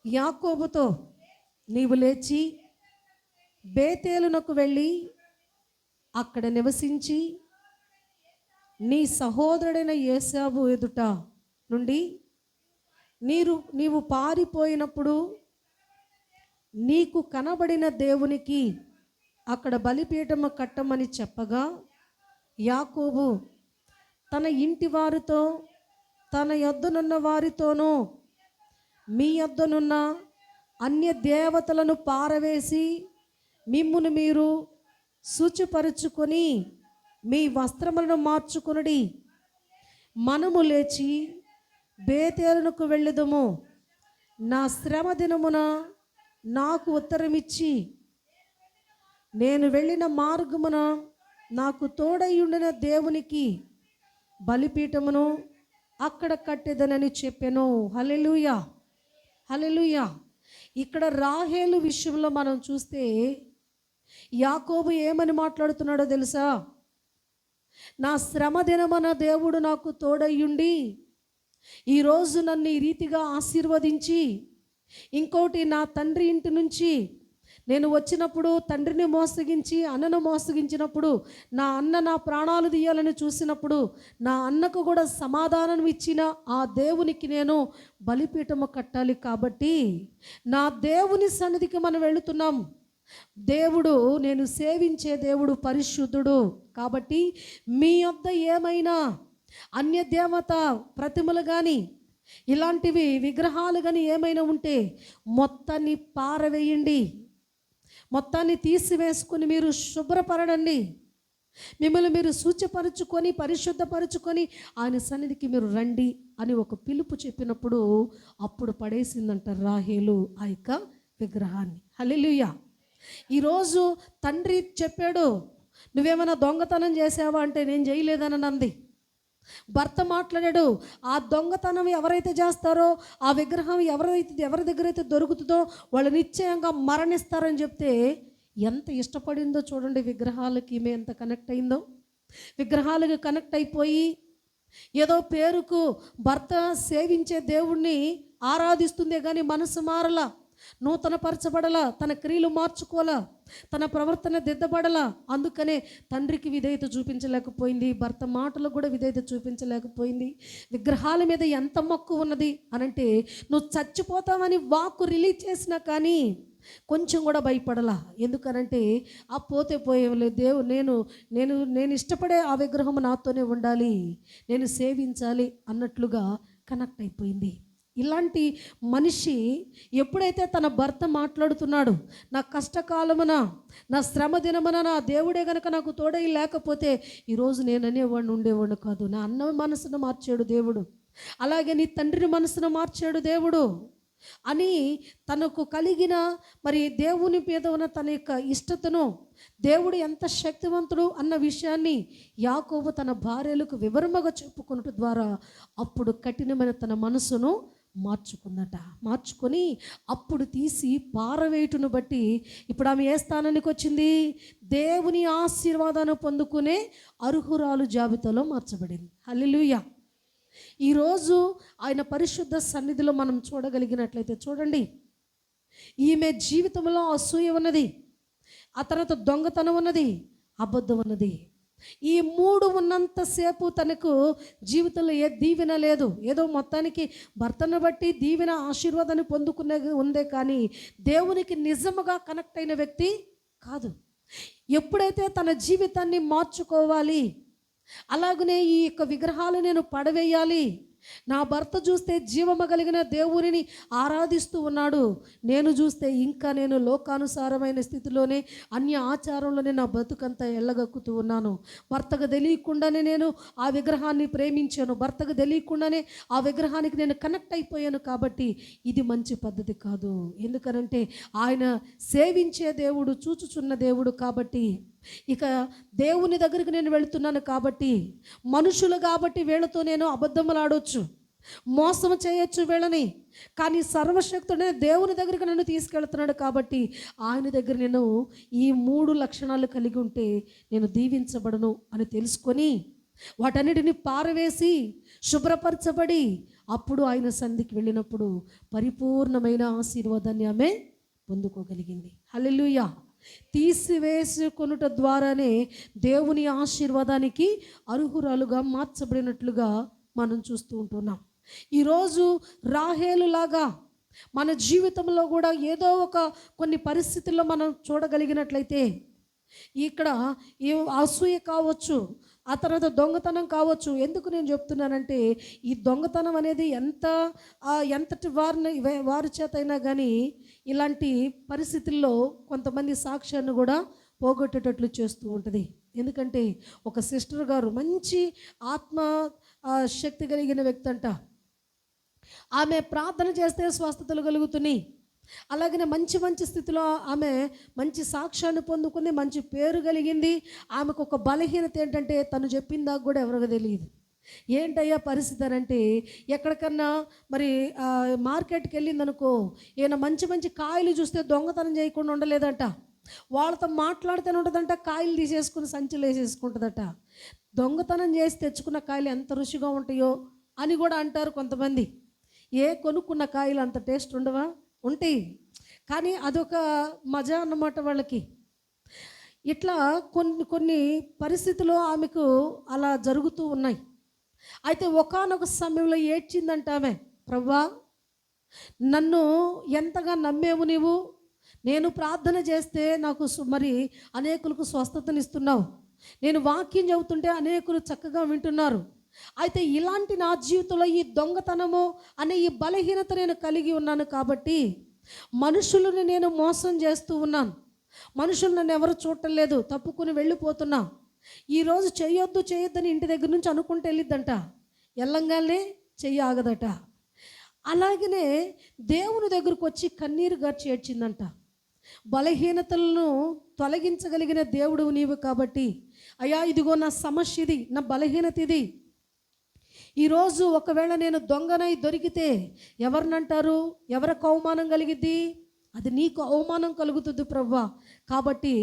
యాకోబుతో, నీవు లేచి బేతేలునకు వెళ్ళి అక్కడ నివసించి నీ సహోదరుడైన ఏశావు ఎదుట నుండి నీవు పారిపోయినప్పుడు నీకు కనబడిన దేవునికి అక్కడ బలిపీఠము కట్టమని చెప్పగా, యాకోబు తన ఇంటి వారితో, తన యొద్దనున్న వారితోనూ మీ యొద్దనున్న అన్య దేవతలను పారవేసి మిమ్మును మీరు శుచిపరుచుకొని మీ వస్త్రములను మార్చుకొనుడి, మనము లేచి బేతేలునకు వెళ్ళుదము, నా శ్రమ దినమున నాకు ఉత్తరమిచ్చి నేను వెళ్ళిన మార్గమున నాకు తోడయ్యుండిన దేవునికి బలిపీఠమును అక్కడ కట్టెదనని చెప్పెను. హల్లెలూయా, హల్లెలూయా. ఇక్కడ రాహేలు విషయంలో మనం చూస్తే యాకోబు ఏమని మాట్లాడుతున్నాడో తెలుసా? నా శ్రమ దినమున దేవుడు నాకు తోడయ్యుండి ఈరోజు నన్ను ఈ రీతిగా ఆశీర్వదించి, ఇంకోటి నా తండ్రి ఇంటి నుంచి నేను వచ్చినప్పుడు తండ్రిని మోసగించి అన్నను మోసగించినప్పుడు నా ప్రాణాలు తీయాలని చూసినప్పుడు నా అన్నకు కూడా సమాధానం ఇచ్చిన ఆ దేవునికి నేను బలిపీఠము కట్టాలి. కాబట్టి నా దేవుని సన్నిధికి మనం వెళుతున్నాం. దేవుడు, నేను సేవించే దేవుడు పరిశుద్ధుడు. కాబట్టి మీ యొద్ద ఏమైనా అన్య దేవత ప్రతిమలు కానీ ఇలాంటివి విగ్రహాలు కానీ ఏమైనా ఉంటే మొత్తాన్ని పారవేయండి, మొత్తాన్ని తీసివేసుకొని మీరు శుభ్రపరడండి, మిమ్మల్ని మీరు శుచిపరుచుకొని పరిశుద్ధపరుచుకొని ఆయన సన్నిధికి మీరు రండి అని ఒక పిలుపు చెప్పినప్పుడు అప్పుడు పడేసిందంట రాహేలు ఆ యొక్క విగ్రహాన్ని. హల్లెలూయా. ఈరోజు తండ్రి చెప్పాడు, నువ్వేమైనా దొంగతనం చేసావా అంటే నేను చేయలేదని అంది. భర్త మాట్లాడాడు, ఆ దొంగతనం ఎవరైతే చేస్తారో ఆ విగ్రహం ఎవరి దగ్గర అయితే దొరుకుతుందో వాళ్ళు నిశ్చయంగా మరణిస్తారని చెప్తే ఎంత ఇష్టపడిందో చూడండి. విగ్రహాలకి ఈమె ఎంత కనెక్ట్ అయిందో. విగ్రహాలకి కనెక్ట్ అయిపోయి ఏదో పేరుకు భర్త సేవించే దేవుణ్ణి ఆరాధిస్తుందే కానీ మనసు మారలా. నూతనపరచబడలా, తన క్రియలు మార్చుకోలా, తన ప్రవర్తన దిద్దబడలా. అందుకనే తండ్రికి విధేయత చూపించలేకపోయింది, భర్త మాటలకు కూడా విధేయత చూపించలేకపోయింది. విగ్రహాల మీద ఎంత మక్కువ ఉన్నది అనంటే, నువ్వు చచ్చిపోతావని వాక్కు రిలీజ్ చేసినా కానీ కొంచెం కూడా భయపడలా. ఎందుకనంటే ఆ పోతే పోయేవలే, నేను నేను నేను ఇష్టపడే ఆ విగ్రహం నాతోనే ఉండాలి, నేను సేవించాలి అన్నట్లుగా కనెక్ట్ అయిపోయింది. ఇలాంటి మనిషి ఎప్పుడైతే తన భర్త మాట్లాడుతున్నాడు, నా కష్టకాలమున, నా శ్రమ దినమున నా దేవుడే గనక నాకు తోడై లేకపోతే ఈరోజు నేను అనేవాడిని ఉండేవాడిని కాదు. నా అన్న మనసును మార్చాడు దేవుడు, అలాగే నీ తండ్రిని మనసును మార్చాడు దేవుడు అని తనకు కలిగిన మరి దేవుని మీద ఉన్న తన యొక్క ఇష్టతను, దేవుడు ఎంత శక్తివంతుడు అన్న విషయాన్ని యాకోబు తన భార్యలకు వివరముగా చెప్పుకున్నట్టు ద్వారా అప్పుడు కఠినమైన తన మనసును మార్చుకొని అప్పుడు తీసి పారవేయుటను బట్టి ఇప్పుడు ఆమె ఏ స్థానానికి వచ్చింది? దేవుని ఆశీర్వాదాన్ని పొందుకునే అర్హురాలు జాబితాలో మార్చబడింది. హల్లెలూయా. ఈరోజు ఆయన పరిశుద్ధ సన్నిధిలో మనం చూడగలిగినట్లయితే చూడండి, ఈమె జీవితంలో అసూయ ఉన్నది, ఆ తర్వాత దొంగతనం ఉన్నది, అబద్ధం ఉన్నది. ఈ మూడు ఉన్నంతసేపు తనకు జీవితంలో ఏ దీవెన లేదు. ఏదో మొత్తానికి భర్తను బట్టి దీవెన ఆశీర్వాదాన్ని పొందుకునే ఉందే కానీ దేవునికి నిజముగా కనెక్ట్ అయిన వ్యక్తి కాదు. ఎప్పుడైతే తన జీవితాన్ని మార్చుకోవాలి, అలాగనే ఈ యొక్క విగ్రహాలు నేను పడవేయాలి, నా భర్త చూస్తే జీవము కలిగిన దేవునిని ఆరాధిస్తూ ఉన్నాడు, నేను చూస్తే ఇంకా నేను లోకానుసారమైన స్థితిలోనే అన్య ఆచారంలోనే నా బతుకంతా ఎల్లగక్కుతూ ఉన్నాను, భర్తకు తెలియకుండానే నేను ఆ విగ్రహాన్ని ప్రేమించాను, భర్తకు తెలియకుండానే ఆ విగ్రహానికి నేను కనెక్ట్ అయిపోయాను, కాబట్టి ఇది మంచి పద్ధతి కాదు. ఎందుకనంటే ఆయన సేవించే దేవుడు, చూచుచున్న దేవుడు కాబట్టి, ఇక దేవుని దగ్గరికి నేను వెళుతున్నాను కాబట్టి, మనుషులు కాబట్టి వీళ్ళతో నేను అబద్ధములు ఆడవచ్చు, మోసం చేయొచ్చు వీళ్ళని, కానీ సర్వశక్తుడైన దేవుని దగ్గరికి నన్ను తీసుకెళ్తున్నాడు కాబట్టి ఆయన దగ్గర నేను ఈ మూడు లక్షణాలు కలిగి ఉంటే నేను దీవించబడను అని తెలుసుకొని వాటన్నిటిని పారవేసి శుభ్రపరచబడి అప్పుడు ఆయన సన్నిధికి వెళ్ళినప్పుడు పరిపూర్ణమైన ఆశీర్వాదాన్ని ఆమె పొందుకోగలిగింది. హల్లెలూయా. తీసివేసుకొనుట ద్వారానే దేవుని ఆశీర్వాదానికి అర్హురాలుగా మార్చబడినట్లుగా మనం చూస్తూ ఉంటున్నాం. ఈరోజు రాహేలులాగా మన జీవితంలో కూడా ఏదో కొన్ని పరిస్థితుల్లో మనం చూడగలిగినట్లయితే, ఇక్కడ ఈ అసూయ కావచ్చు, ఆ తర్వాత దొంగతనం కావచ్చు. ఎందుకు నేను చెప్తున్నానంటే, ఈ దొంగతనం అనేది ఎంతటి వారి చేత అయినా కానీ ఇలాంటి పరిస్థితుల్లో కొంతమంది సాక్ష్యాన్ని కూడా పోగొట్టేటట్లు చేస్తూ ఉంటుంది. ఎందుకంటే ఒక సిస్టర్ గారు మంచి ఆత్మ శక్తి కలిగిన వ్యక్తి అంట, ఆమె ప్రార్థన చేస్తే స్వస్థతలు కలుగుతున్నాయి, అలాగనే మంచి స్థితిలో ఆమె మంచి సాక్ష్యాన్ని పొందుకుంది, మంచి పేరు కలిగింది. ఆమెకు ఒక బలహీనత ఏంటంటే తను చెప్పిన దాకా కూడా ఎవరికి తెలియదు. ఏంటయ్యా పరిస్థితి అని అంటే, ఎక్కడికన్నా మరి మార్కెట్కి వెళ్ళిందనుకో, ఏమైనా మంచి కాయలు చూస్తే దొంగతనం చేయకుండా ఉండలేదంట, వాళ్ళతో మాట్లాడితేనే ఉంటుందంట, కాయలు తీసేసుకుని సంచులు వేసేసుకుంటుందట. దొంగతనం చేసి తెచ్చుకున్న కాయలు ఎంత రుచిగా ఉంటాయో అని కూడా అంటారు కొంతమంది. కొనుక్కున్న కాయలు అంత టేస్ట్ ఉండవా? ఉంటాయి, కానీ అదొక మజా అన్నమాట వాళ్ళకి. ఇట్లా కొన్ని పరిస్థితులు ఆమెకు అలా జరుగుతూ ఉన్నాయి. అయితే ఒకానొక సమయంలో ఏడ్చిందంట ఆమె, ప్రభువా నన్ను ఎంతగా నమ్మేవు నీవు, నేను ప్రార్థన చేస్తే నాకు మరి అనేకులకు స్వస్థతనిస్తున్నావు, నేను వాక్యం చెబుతుంటే అనేకులు చక్కగా వింటున్నారు, అయితే ఇలాంటి నా జీవితంలో ఈ దొంగతనము అనే ఈ బలహీనత నేను కలిగి ఉన్నాను కాబట్టి మనుషులను నేను మోసం చేస్తూ ఉన్నాను, మనుషులు నన్ను ఎవరు చూడటం లేదు, తప్పుకుని వెళ్ళిపోతున్నా. ఈరోజు చేయొద్దని ఇంటి దగ్గర నుంచి అనుకుంటూ వెళ్ళిద్దంట, ఎల్లంగానే చెయ్యి ఆగదట. అలాగనే దేవుని దగ్గరకు వచ్చి కన్నీరు గార్చి ఏడ్చిందంట. బలహీనతలను తొలగించగలిగిన దేవుడు నీవు కాబట్టి, అయ్యా ఇదిగో నా సమస్య ఇది, నా బలహీనత ఇది, ఈరోజు ఒకవేళ నేను దొంగనై దొరికితే ఎవరినంటారు, ఎవరికి అవమానం కలిగిద్ది? అది నీకు అవమానం కలుగుతుంది ప్రభువా, కాబట్టి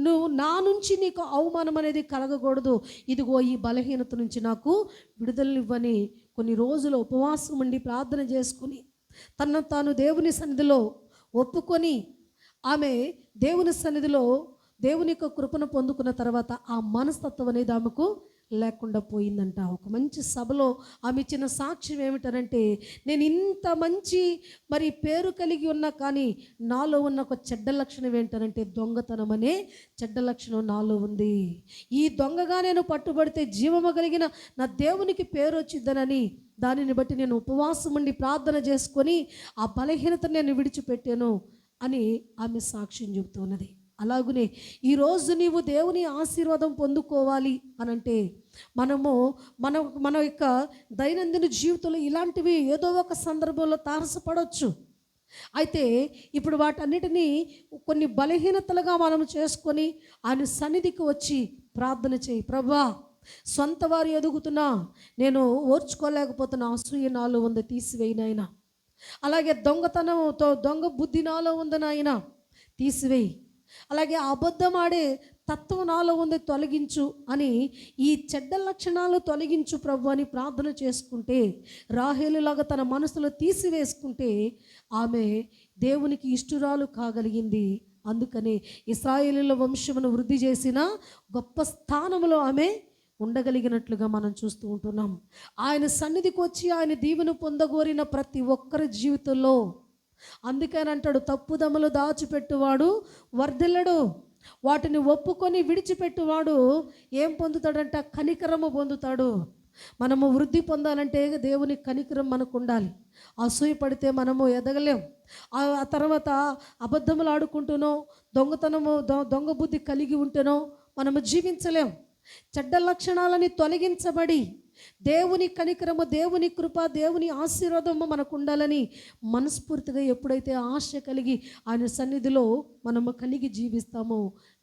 నువ్వు నా నుంచి నీకు అవమానం అనేది కలగకూడదు, ఇదిగో ఈ బలహీనత నుంచి నాకు విడుదలనివ్వని కొన్ని రోజులు ఉపవాసం ఉండి ప్రార్థన చేసుకుని తనను తాను దేవుని సన్నిధిలో ఒప్పుకొని ఆమె దేవుని సన్నిధిలో దేవుని యొక్క కృపను పొందుకున్న తర్వాత ఆ మనస్తత్వం అనేది ఆమెకు లేకుండా పోయిందంట. ఒక మంచి సభలో ఆమె ఇచ్చిన సాక్ష్యం ఏమిటనంటే, నేను ఇంత మంచి మరి పేరు కలిగి ఉన్నా కానీ నాలో ఉన్న ఒక చెడ్డ లక్షణం ఏంటనంటే దొంగతనం అనే చెడ్డ లక్షణం నాలో ఉంది. ఈ దొంగగా నేను పట్టుబడితే జీవము కలిగిన నా దేవునికి పేరు వచ్చిద్దనని దానిని బట్టి నేను ఉపవాసం ఉండి ప్రార్థన చేసుకొని ఆ బలహీనతను నేను విడిచిపెట్టాను అని ఆమె సాక్ష్యం చెబుతున్నది. అలాగునే ఈరోజు నీవు దేవుని ఆశీర్వాదం పొందుకోవాలి అనంటే మనము మన యొక్క దైనందిన జీవితంలో ఇలాంటివి ఏదో ఒక సందర్భంలో తారసపడవచ్చు. అయితే ఇప్పుడు వాటన్నిటినీ కొన్ని బలహీనతలుగా మనం చేసుకొని ఆయన సన్నిధికి వచ్చి ప్రార్థన చేయి. ప్రభువా, సొంత వారు ఎదుగుతున్నా నేను ఓర్చుకోలేకపోతున్నా, అసూయ నాలో ఉంది, తీసివేయి నాయనా. అలాగే దొంగతనంతో దొంగ బుద్ధి నాలో ఉంది నాయనా, తీసివేయి. అలాగే అబద్ధం ఆడే తత్వం నాలో ఉంది, తొలగించు అని ఈ చెడ్డ లక్షణాలు తొలగించు ప్రభు అని ప్రార్థన చేసుకుంటే, రాహేలులాగా తన మనసులో తీసివేసుకుంటే ఆమె దేవునికి ఇష్టురాలు కాగలిగింది. అందుకనే ఇశ్రాయేలీయుల వంశమును వృద్ధి చేసిన గొప్ప స్థానంలో ఆమె ఉండగలిగినట్లుగా మనం చూస్తూ ఉంటున్నాం. ఆయన సన్నిధికి వచ్చి ఆయన దీవెన పొందగోరిన ప్రతి ఒక్కరి జీవితంలో అందుకని అంటాడు, తప్పుదములు దాచిపెట్టువాడు వర్ధిల్లడు, వాటిని ఒప్పుకొని విడిచిపెట్టువాడు ఏం పొందుతాడంట? కనికరము పొందుతాడు. మనము వృద్ధి పొందాలంటే దేవుని కనికరం మనకు ఉండాలి. అసూయ పడితే మనము ఎదగలేం. ఆ తర్వాత అబద్ధములు ఆడుకుంటూనో దొంగతనము దొంగ బుద్ధి కలిగి ఉంటేనో మనము జీవించలేం. చెడ్డ లక్షణాలని తొలగించబడి దేవుని కనికరము, దేవుని కృప, దేవుని ఆశీర్వాదము మనకు ఉండాలని మనస్ఫూర్తిగా ఎప్పుడైతే ఆశ కలిగి ఆయన సన్నిధిలో మనము కలిగి జీవిస్తామో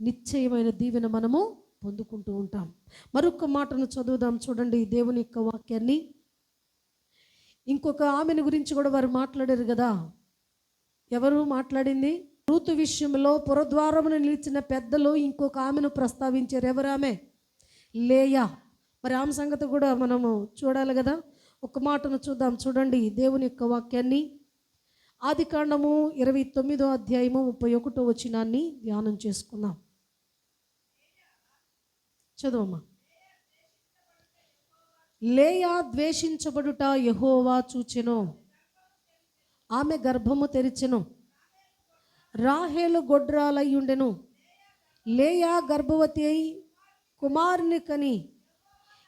నిశ్చయమైన దీవెన మనము పొందుకుంటూ ఉంటాం. మరొక మాటను చదువుదాం, చూడండి దేవుని యొక్క వాక్యాన్ని. ఇంకొక ఆమెను గురించి కూడా వారు మాట్లాడారు కదా. ఎవరు మాట్లాడింది? రూతు విషయంలో పురద్వారమును నిలిచిన పెద్దలు ఇంకొక ఆమెను ప్రస్తావించారు. ఎవరు ఆమె? లేయా. మరి ఆమె సంగతి కూడా మనము చూడాలి కదా. ఒక మాటను చూద్దాం, చూడండి దేవుని యొక్క వాక్యాన్ని. ఆదికాండము 29వ అధ్యాయము 31వ వచనాన్ని ధ్యానం చేసుకుందాం. చదువమ్మా. లేయా ద్వేషించబడుట యెహోవా చూచెను, ఆమె గర్భము తెరిచెను, రాహేలు గొడ్రాలయ్యుండెను. లేయా గర్భవతి అయి కుమారుని కని,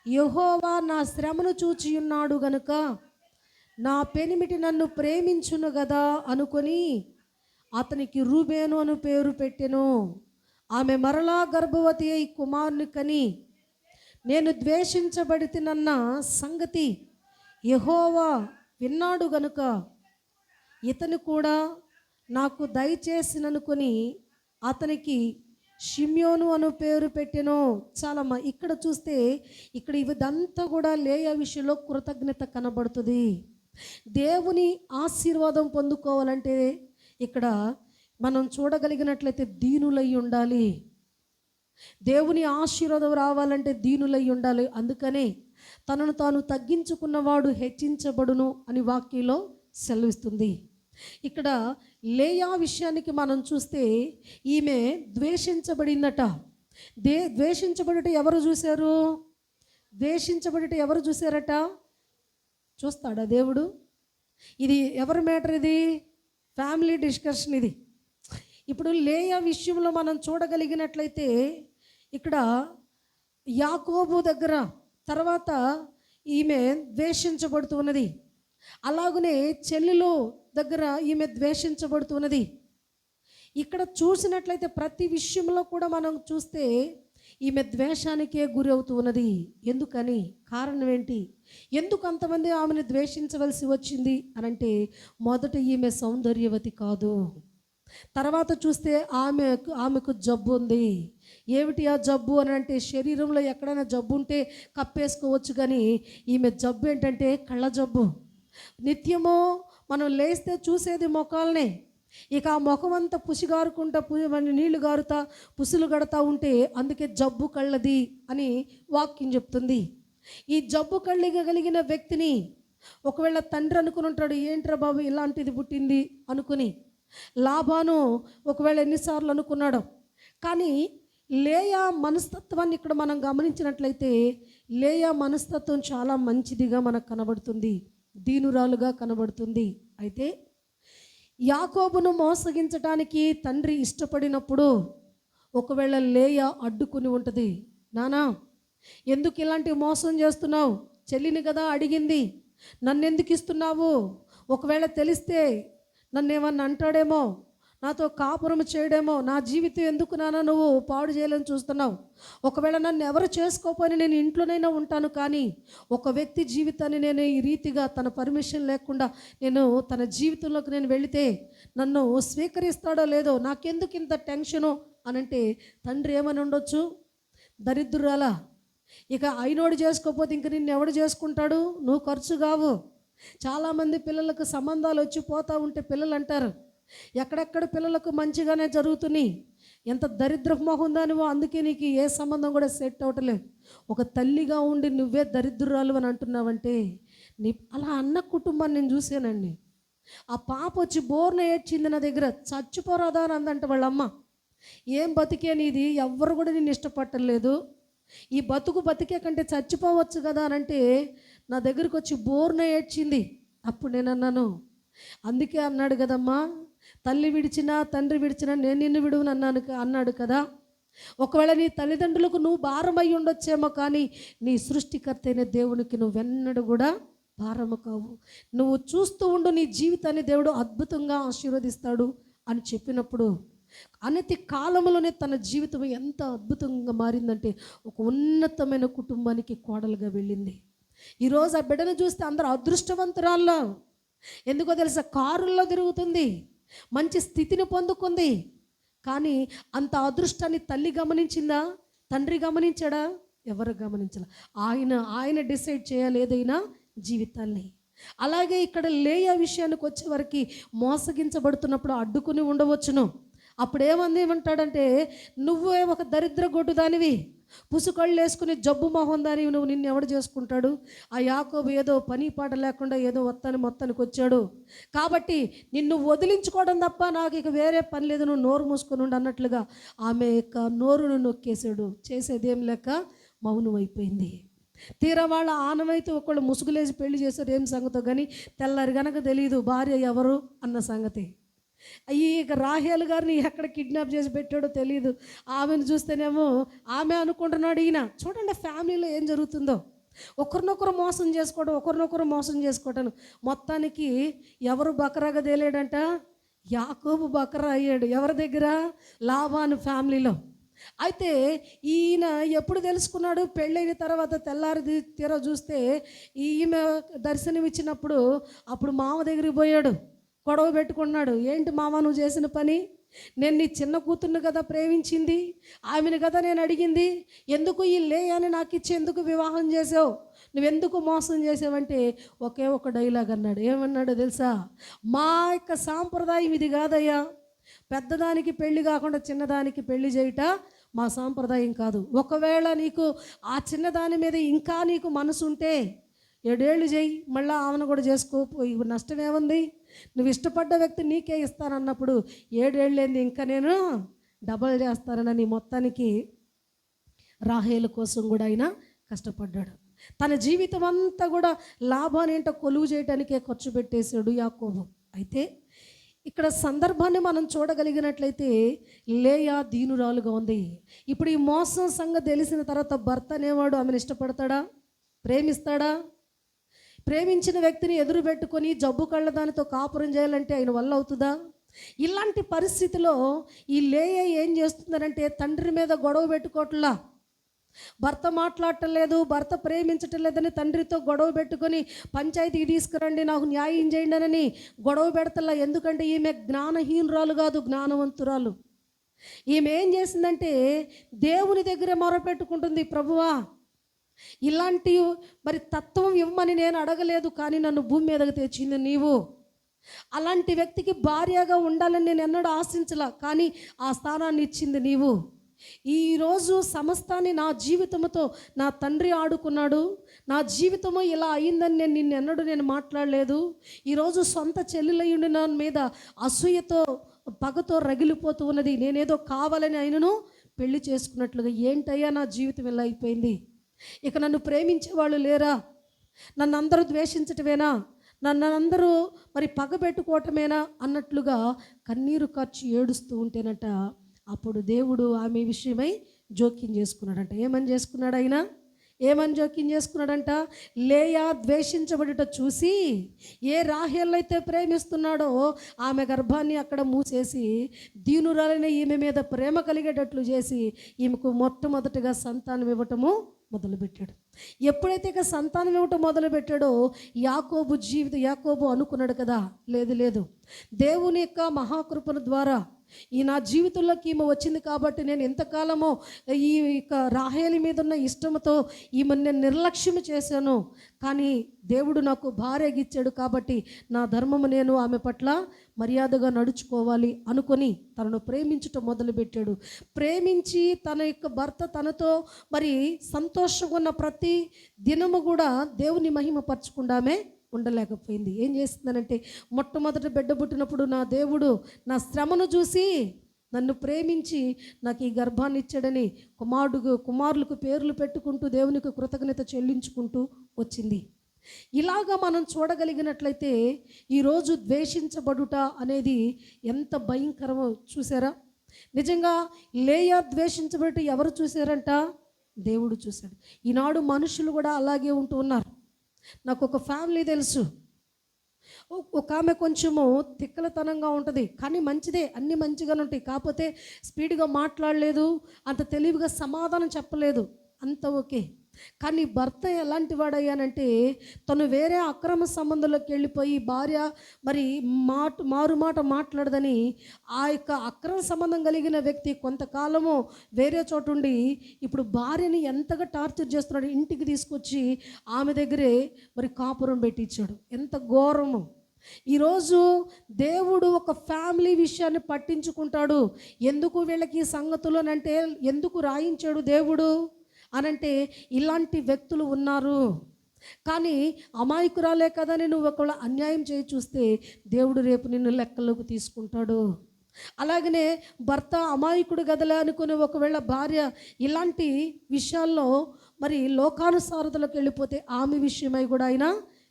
యెహోవా నా శ్రమను చూచియున్నాడు గనుక నా పెనిమిటి నన్ను ప్రేమించును గదా అనుకొని అతనికి రూబేను అను పేరు పెట్టెను. ఆమె మరలా గర్భవతి అయి కుమారుని కని, నేను ద్వేషించబడితినన్న సంగతి యెహోవా విన్నాడు గనుక ఇతను కూడా నాకు దయచేసిననుకొని అతనికి షిమ్యోను అను పేరు పెట్టెను. చాలమ్మా, ఇక్కడ చూస్తే ఇక్కడ ఇదంతా కూడా లేయా విషయంలో కృతజ్ఞత కనబడుతుంది. దేవుని ఆశీర్వాదం పొందుకోవాలంటే ఇక్కడ మనం చూడగలిగినట్లయితే దీనులై ఉండాలి. దేవుని ఆశీర్వాదం రావాలంటే దీనులై ఉండాలి. అందుకనే తనను తాను తగ్గించుకున్నవాడు హెచ్చించబడును అని వాక్యంలో సెలవిస్తుంది. ఇక్కడ లేయా విషయానికి మనం చూస్తే ఈమె ద్వేషించబడిందట. ద్వేషించబడుట ఎవరు చూశారు? ద్వేషించబడుట ఎవరు చూశారట? చూస్తాడా దేవుడు? ఇది ఎవరి మ్యాటర్? ఇది ఫ్యామిలీ డిస్కషన్. ఇది ఇప్పుడు లేయా విషయంలో మనం చూడగలిగినట్లయితే ఇక్కడ యాకోబు దగ్గర తర్వాత ఈమె ద్వేషించబడుతున్నది. అలాగనే చెల్లెలు దగ్గర ఈమె ద్వేషించబడుతున్నది. ఇక్కడ చూసినట్లయితే ప్రతి విషయంలో కూడా మనం చూస్తే ఈమె ద్వేషానికే గురి అవుతున్నది. ఎందుకని? కారణం ఏంటి? ఎందుకు అంతమంది ఆమెను ద్వేషించవలసి వచ్చింది అనంటే, మొదట ఈమె సౌందర్యవతి కాదు. తర్వాత చూస్తే ఆమెకు జబ్బు ఉంది. ఏమిటి ఆ జబ్బు అని అంటే, శరీరంలో ఎక్కడైనా జబ్బు ఉంటే కప్పేసుకోవచ్చు, కానీ ఈమె జబ్బు ఏంటంటే కళ్ళ జబ్బు. నిత్యము మనం లేస్తే చూసేది ముఖాలనే. ఇక ఆ ముఖం అంతా పుసిగారుకుంటా నీళ్లు గారుతా పుసులు గడతా ఉంటే అందుకే జబ్బు కళ్ళది అని వాక్యం చెప్తుంది. ఈ జబ్బు కలిగిన వ్యక్తిని ఒకవేళ తండ్రి అనుకుని ఉంటాడు, ఏంట్రా బాబు ఇలాంటిది పుట్టింది అనుకుని. లాబాను ఒకవేళ ఎన్నిసార్లు అనుకున్నాడో. కానీ లేయా మనస్తత్వాన్ని ఇక్కడ మనం గమనించినట్లయితే లేయా మనస్తత్వం చాలా మంచిదిగా మనకు కనబడుతుంది, దీనురాలుగా కనబడుతుంది. అయితే యాకోబును మోసగించడానికి తండ్రి ఇష్టపడినప్పుడు ఒకవేళ లేయా అడ్డుకుని ఉంటుంది. నానా, ఎందుకు ఇలాంటి మోసం చేస్తున్నావు? చెల్లిని కదా అడిగింది, నన్నెందుకు ఇస్తున్నావు? ఒకవేళ తెలిస్తే నన్నేమన్నా అంటాడేమో, నాతో కాపురం చేయడేమో, నా జీవితం ఎందుకు నాన్న నువ్వు పాడు చేయాలని చూస్తున్నావు? ఒకవేళ నన్ను ఎవరు చేసుకోకపోయినా నేను ఇంట్లోనైనా ఉంటాను, కానీ ఒక వ్యక్తి జీవితాన్ని నేను ఈ రీతిగా తన పర్మిషన్ లేకుండా నేను తన జీవితంలోకి నేను వెళితే నన్ను స్వీకరిస్తాడో లేదో, నాకెందుకు ఇంత టెన్షను అనంటే తండ్రి ఏమని ఉండొచ్చు? దరిద్రురాలా, ఇక అయినోడు చేసుకోకపోతే ఇంక నిన్ను ఎవడు చేసుకుంటాడు? నువ్వు ఖర్చు కావు. చాలామంది పిల్లలకు సంబంధాలు వచ్చి పోతూ ఉంటే పిల్లలు అంటారు, ఎక్కడెక్కడ పిల్లలకు మంచిగానే జరుగుతున్నాయి, ఎంత దరిద్ర మొహం దానివో, అందుకే నీకు ఏ సంబంధం కూడా సెట్ అవటలేదు. ఒక తల్లిగా ఉండి నువ్వే దరిద్రురాలు అని అంటున్నావంటే అలా అన్న కుటుంబాన్ని నేను చూశానండి. ఆ పాప వచ్చి బోర్న ఏడ్చింది నా దగ్గర, చచ్చిపోరాదా అని అందంట వాళ్ళమ్మ. ఏం బతికే నీది, ఎవ్వరు కూడా నేను ఇష్టపట్టలేదు, ఈ బతికే కంటే చచ్చిపోవచ్చు కదా అని అంటే నా దగ్గరకు వచ్చి బోర్న ఏడ్చింది. అప్పుడు నేను అన్నాను, అందుకే అన్నాడు కదమ్మా, తల్లి విడిచినా తండ్రి విడిచినా నేను నిన్ను విడువను అన్నాడు కదా. ఒకవేళ నీ తల్లిదండ్రులకు నువ్వు భారం అయి ఉండొచ్చేమో, కానీ నీ సృష్టికర్త అయిన దేవునికి నువ్వెన్నడూ కూడా భారము కావు. నువ్వు చూస్తూ ఉండు, నీ జీవితాన్ని దేవుడు అద్భుతంగా ఆశీర్వదిస్తాడు అని చెప్పినప్పుడు అనతి కాలంలోనే తన జీవితం ఎంత అద్భుతంగా మారిందంటే ఒక ఉన్నతమైన కుటుంబానికి కోడలుగా వెళ్ళింది. ఈరోజు ఆ బిడ్డను చూస్తే అందరూ అదృష్టవంతురాల్లో. ఎందుకో తెలుసా? కారుల్లో తిరుగుతుంది, మంచి స్థితిని పొందుకుంది. కానీ అంత అదృష్టాన్ని తల్లి గమనించిందా? తండ్రి గమనించాడా? ఎవరు గమనించాల? ఆయన డిసైడ్ చేయాలి ఏదైనా జీవితాన్ని. అలాగే ఇక్కడ లేయా విషయానికి వచ్చేవరకు మోసగించబడుతున్నప్పుడు అడ్డుకుని ఉండవచ్చును. అప్పుడేమంది ఏమంటాడంటే, నువ్వే ఒక దరిద్ర గొడ్డు దానివి, పుసుకళ్ళు వేసుకుని జబ్బు మొహం దానివి, నువ్వు నిన్ను ఎవడు చేసుకుంటాడు? ఆ యాకోబు ఏదో పని పాట లేకుండా ఏదో మొత్తానికి వచ్చాడు, కాబట్టి నిన్ను వదిలించుకోవడం తప్ప నాకు ఇక వేరే పని లేదు, నువ్వు నోరు మూసుకొని ఉండు అన్నట్లుగా ఆమె యొక్క నోరును నొక్కేశాడు. చేసేదేం లేక మౌనం అయిపోయింది. తీరా వాళ్ళ ఆనమైతే ఒకళ్ళు ముసుగులేసి పెళ్లి చేశారు, ఏం సంగతో కానీ తెల్లారి గనక తెలియదు భార్య ఎవరు అన్న సంగతి. ఇక రాహేల్ గారిని ఎక్కడ కిడ్నాప్ చేసి పెట్టాడో తెలియదు. ఆమెను చూస్తేనేమో ఆమె అనుకుంటున్నాడు ఈయన. చూడండి ఫ్యామిలీలో ఏం జరుగుతుందో, ఒకరినొకరు మోసం చేసుకోవటం. మొత్తానికి ఎవరు బకరాగా తేలేడంట? యాకోబు బకరా అయ్యాడు. ఎవరి దగ్గర? లాబాను ఫ్యామిలీలో. అయితే ఈయన ఎప్పుడు తెలుసుకున్నాడు? పెళ్ళైన తర్వాత తెల్లారి తీరా చూస్తే ఈమె దర్శనం ఇచ్చినప్పుడు అప్పుడు మామ దగ్గరికి పోయాడు, గొడవ పెట్టుకున్నాడు. ఏంటి మామ నువ్వు చేసిన పని? నేను నీ చిన్న కూతుర్ని కదా ప్రేమించింది, ఆమెను కదా నేను అడిగింది, ఎందుకు ఈ లేయాని నాకు ఇచ్చి ఎందుకు వివాహం చేసావు, నువ్వెందుకు మోసం చేసావంటే ఒకే ఒక డైలాగ్ అన్నాడు. ఏమన్నాడో తెలుసా? మా యొక్క సాంప్రదాయం ఇది కాదయ్యా, పెద్దదానికి పెళ్లి కాకుండా చిన్నదానికి పెళ్లి చేయట మా సాంప్రదాయం కాదు. ఒకవేళ నీకు ఆ చిన్నదాని మీద ఇంకా నీకు మనసు ఉంటే 7 ఏళ్ళు చేయి, మళ్ళీ ఆమెను కూడా చేసుకోపోయి నష్టమేముంది? నువ్వు ఇష్టపడ్డ వ్యక్తి నీకే ఇస్తానన్నప్పుడు 7 ఏళ్ళేంది, ఇంకా నేను డబల్ చేస్తానని మొత్తానికి రాహేలు కోసం కూడా ఆయన కష్టపడ్డాడు. తన జీవితం అంతా కూడా లాభాన్ని ఏంటో కొలువు చేయడానికే ఖర్చు పెట్టేశాడు యాకోబు. అయితే ఇక్కడ సందర్భాన్ని మనం చూడగలిగినట్లయితే లేయా దీనురాలుగా ఉంది. ఇప్పుడు ఈ మోసం సంగతి తెలిసిన తర్వాత భర్త అనేవాడు ఆమెను ఇష్టపడతాడా? ప్రేమిస్తాడా? ప్రేమించిన వ్యక్తిని ఎదురు పెట్టుకొని జబ్బు కళ్ళ దానితో కాపురం చేయాలంటే ఆయన వల్ల అవుతుందా? ఇలాంటి పరిస్థితిలో ఈ లేయా ఏం చేస్తుందనంటే తండ్రి మీద గొడవ పెట్టుకోవట్లా, భర్త మాట్లాడటం లేదు, భర్త ప్రేమించటం లేదని తండ్రితో గొడవ పెట్టుకొని పంచాయతీకి తీసుకురండి, నాకు న్యాయం చేయండి అని గొడవ పెడతలా. ఎందుకంటే ఈమె జ్ఞానహీనురాలు కాదు, జ్ఞానవంతురాలు. ఈమె ఏం చేసిందంటే దేవుని దగ్గర మొరపెట్టుకుంటుంది, ప్రభువా ఇలాంటి మరి తత్వం ఇవ్వమని నేను అడగలేదు, కానీ నన్ను భూమి మీదకి తెచ్చింది నీవు. అలాంటి వ్యక్తికి భార్యగా ఉండాలని నేను ఎన్నడూ ఆశించలా, కానీ ఆ స్థానాన్ని ఇచ్చింది నీవు. ఈరోజు సమస్తాన్ని నా జీవితంతో నా తండ్రి ఆడుకున్నాడు. నా జీవితము ఇలా అయిందని నేను మాట్లాడలేదు. ఈరోజు సొంత చెల్లెలయ్యుండి నా మీద అసూయతో పగతో రగిలిపోతూ ఉన్నది. నేనేదో కావాలని ఆయనను పెళ్లి చేసుకున్నట్లుగా. ఏంటయ్యా నా జీవితం ఇలా అయిపోయింది? ఇక నన్ను ప్రేమించే వాళ్ళు లేరా? నన్ను అందరూ ద్వేషించటమేనా? నన్ను అందరూ మరి పగబెట్టుకోవటమేనా అన్నట్లుగా కన్నీరు కార్చి ఏడుస్తూ ఉంటేనట, అప్పుడు దేవుడు ఆమె విషయమై జోక్యం చేసుకున్నాడంట. ఏమని జోక్యం చేసుకున్నాడంట? లేయా ద్వేషించబడుట చూసి ఏ రాహేలైతే ప్రేమిస్తున్నాడో ఆమె గర్భాన్ని అక్కడ మూసేసి దీనురాలైన ఈమె మీద ప్రేమ కలిగేటట్లు చేసి ఈమెకు మొట్టమొదటిగా సంతానం ఇవ్వటము మొదలుపెట్టాడు. ఎప్పుడైతే ఇక సంతానం ఇవ్వటం మొదలుపెట్టాడో యాకోబు అనుకున్నాడు కదా, లేదు దేవుని యొక్క మహాకృపణ ద్వారా ఈ నా జీవితంలోకి ఈమె వచ్చింది కాబట్టి నేను ఎంతకాలమో ఈ రాహేలి మీద ఉన్న ఇష్టంతో ఈమెను నేను నిర్లక్ష్యం చేశాను. కానీ దేవుడు నాకు భార్యగా ఇచ్చాడు కాబట్టి నా ధర్మము నేను ఆమె పట్ల మర్యాదగా నడుచుకోవాలి అనుకొని తనను ప్రేమించటం మొదలుపెట్టాడు. ప్రేమించి తన యొక్క భర్త తనతో మరి సంతోషంగా ఉన్న ప్రతి దినము కూడా దేవుని మహిమపరచకుండామే ఉండలేకపోయింది. ఏం చేస్తుందనంటే, మొట్టమొదటి బిడ్డ పుట్టినప్పుడు నా దేవుడు నా శ్రమను చూసి నన్ను ప్రేమించి నాకు ఈ గర్భాన్ని ఇచ్చాడని కుమారులకు పేర్లు పెట్టుకుంటూ దేవునికి కృతజ్ఞత చెల్లించుకుంటూ వచ్చింది. ఇలాగా మనం చూడగలిగినట్లయితే ఈరోజు ద్వేషించబడుట అనేది ఎంత భయంకరమో చూసారా? నిజంగా లేయా ద్వేషించబడుట ఎవరు చూశారంట? దేవుడు చూశాడు. ఈనాడు మనుషులు కూడా అలాగే ఉంటూ ఉన్నారు. నాకు ఒక ఫ్యామిలీ తెలుసు. ఒక ఆమె కొంచెము తిక్కలతనంగా ఉంటుంది, కానీ మంచిదే, అన్నీ మంచిగానే ఉంటాయి. కాకపోతే స్పీడ్గా మాట్లాడలేదు, అంత తెలివిగా సమాధానం చెప్పలేదు, అంత ఓకే. కానీ భర్త ఎలాంటి వాడయ్యానంటే, తను వేరే అక్రమ సంబంధంలోకి వెళ్ళిపోయి భార్య మరి మారు మాట మాట్లాడదని ఆ యొక్క అక్రమ సంబంధం కలిగిన వ్యక్తి కొంతకాలము వేరే చోటుండి ఇప్పుడు భార్యని ఎంతగా టార్చర్ చేస్తున్నాడు. ఇంటికి తీసుకొచ్చి ఆమె దగ్గరే మరి కాపురం పెట్టించాడు. ఎంత ఘోరము! ఈరోజు దేవుడు ఒక ఫ్యామిలీ విషయాన్ని పట్టించుకుంటాడు. ఎందుకు వీళ్ళకి సంగతులు అంటే ఎందుకు రాయించాడు దేవుడు అనంటే, ఇలాంటి వ్యక్తులు ఉన్నారు. కానీ అమాయకురాలే కదని నువ్వు ఒకవేళ అన్యాయం చేయి చూస్తే దేవుడు రేపు నిన్ను లెక్కలోకి తీసుకుంటాడు. అలాగనే భర్త అమాయకుడు గదలే అనుకుని ఒకవేళ భార్య ఇలాంటి విషయాల్లో మరి లోకానుసారతలకు వెళ్ళిపోతే ఆమె విషయమై కూడా ఆయన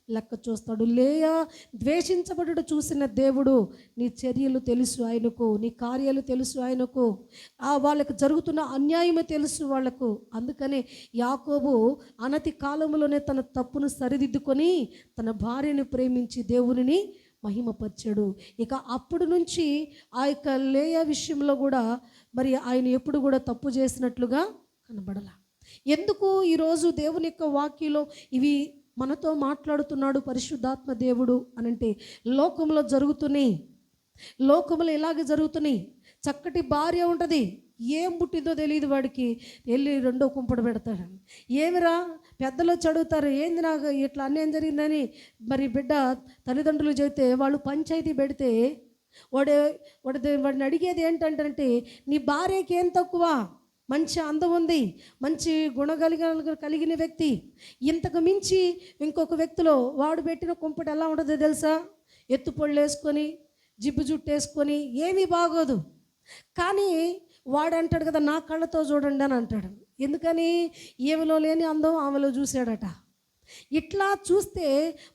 లెక్క చూస్తాడు. లేయా ద్వేషించబడుట చూసిన దేవుడు నీ చర్యలు తెలుసు ఆయనకు, నీ కార్యాలు తెలుసు ఆయనకు, వాళ్ళకు జరుగుతున్న అన్యాయమే తెలుసు వాళ్లకు. అందుకనే యాకోబు అనతి కాలంలోనే తన తప్పును సరిదిద్దుకొని తన భార్యను ప్రేమించి దేవునిని మహిమపరిచాడు. ఇక అప్పుడు నుంచి ఆ యొక్క లేయా విషయంలో కూడా మరి ఆయన ఎప్పుడు కూడా తప్పు చేసినట్లుగా కనబడలా. ఎందుకు ఈరోజు దేవుని యొక్క వాక్యంలో ఇవి మనతో మాట్లాడుతున్నాడు పరిశుద్ధాత్మ దేవుడు అనంటే, లోకంలో జరుగుతున్నాయి, లోకంలో ఇలాగే జరుగుతున్నాయి. చక్కటి భార్య ఉంటుంది, ఏం పుట్టిందో తెలియదు వాడికి, వెళ్ళి రెండో కుంపడ పెడతాడు. ఏమిరా పెద్దలు చదువుతారు, ఏంది నాకు ఇట్లా అన్యాయం జరిగిందని మరి బిడ్డ తల్లిదండ్రులు చెబితే వాళ్ళు పంచాయతీ పెడితే వాడిని అడిగేది ఏంటంటే, నీ భార్యకి ఏం తక్కువ? మంచి అందం ఉంది, మంచి కలిగిన వ్యక్తి. ఇంతకు మించి ఇంకొక వ్యక్తిలో వాడు పెట్టిన కుంపటి ఎలా ఉండదో తెలుసా? ఎత్తుపొళ్ళు వేసుకొని జిబ్బు జుట్టు వేసుకొని ఏమీ బాగోదు. కానీ వాడు అంటాడు కదా, నా కళ్ళతో చూడండి అని అంటాడు. ఎందుకని? ఈమెలో లేని అందం ఆమెలో చూశాడట. ఇట్లా చూస్తే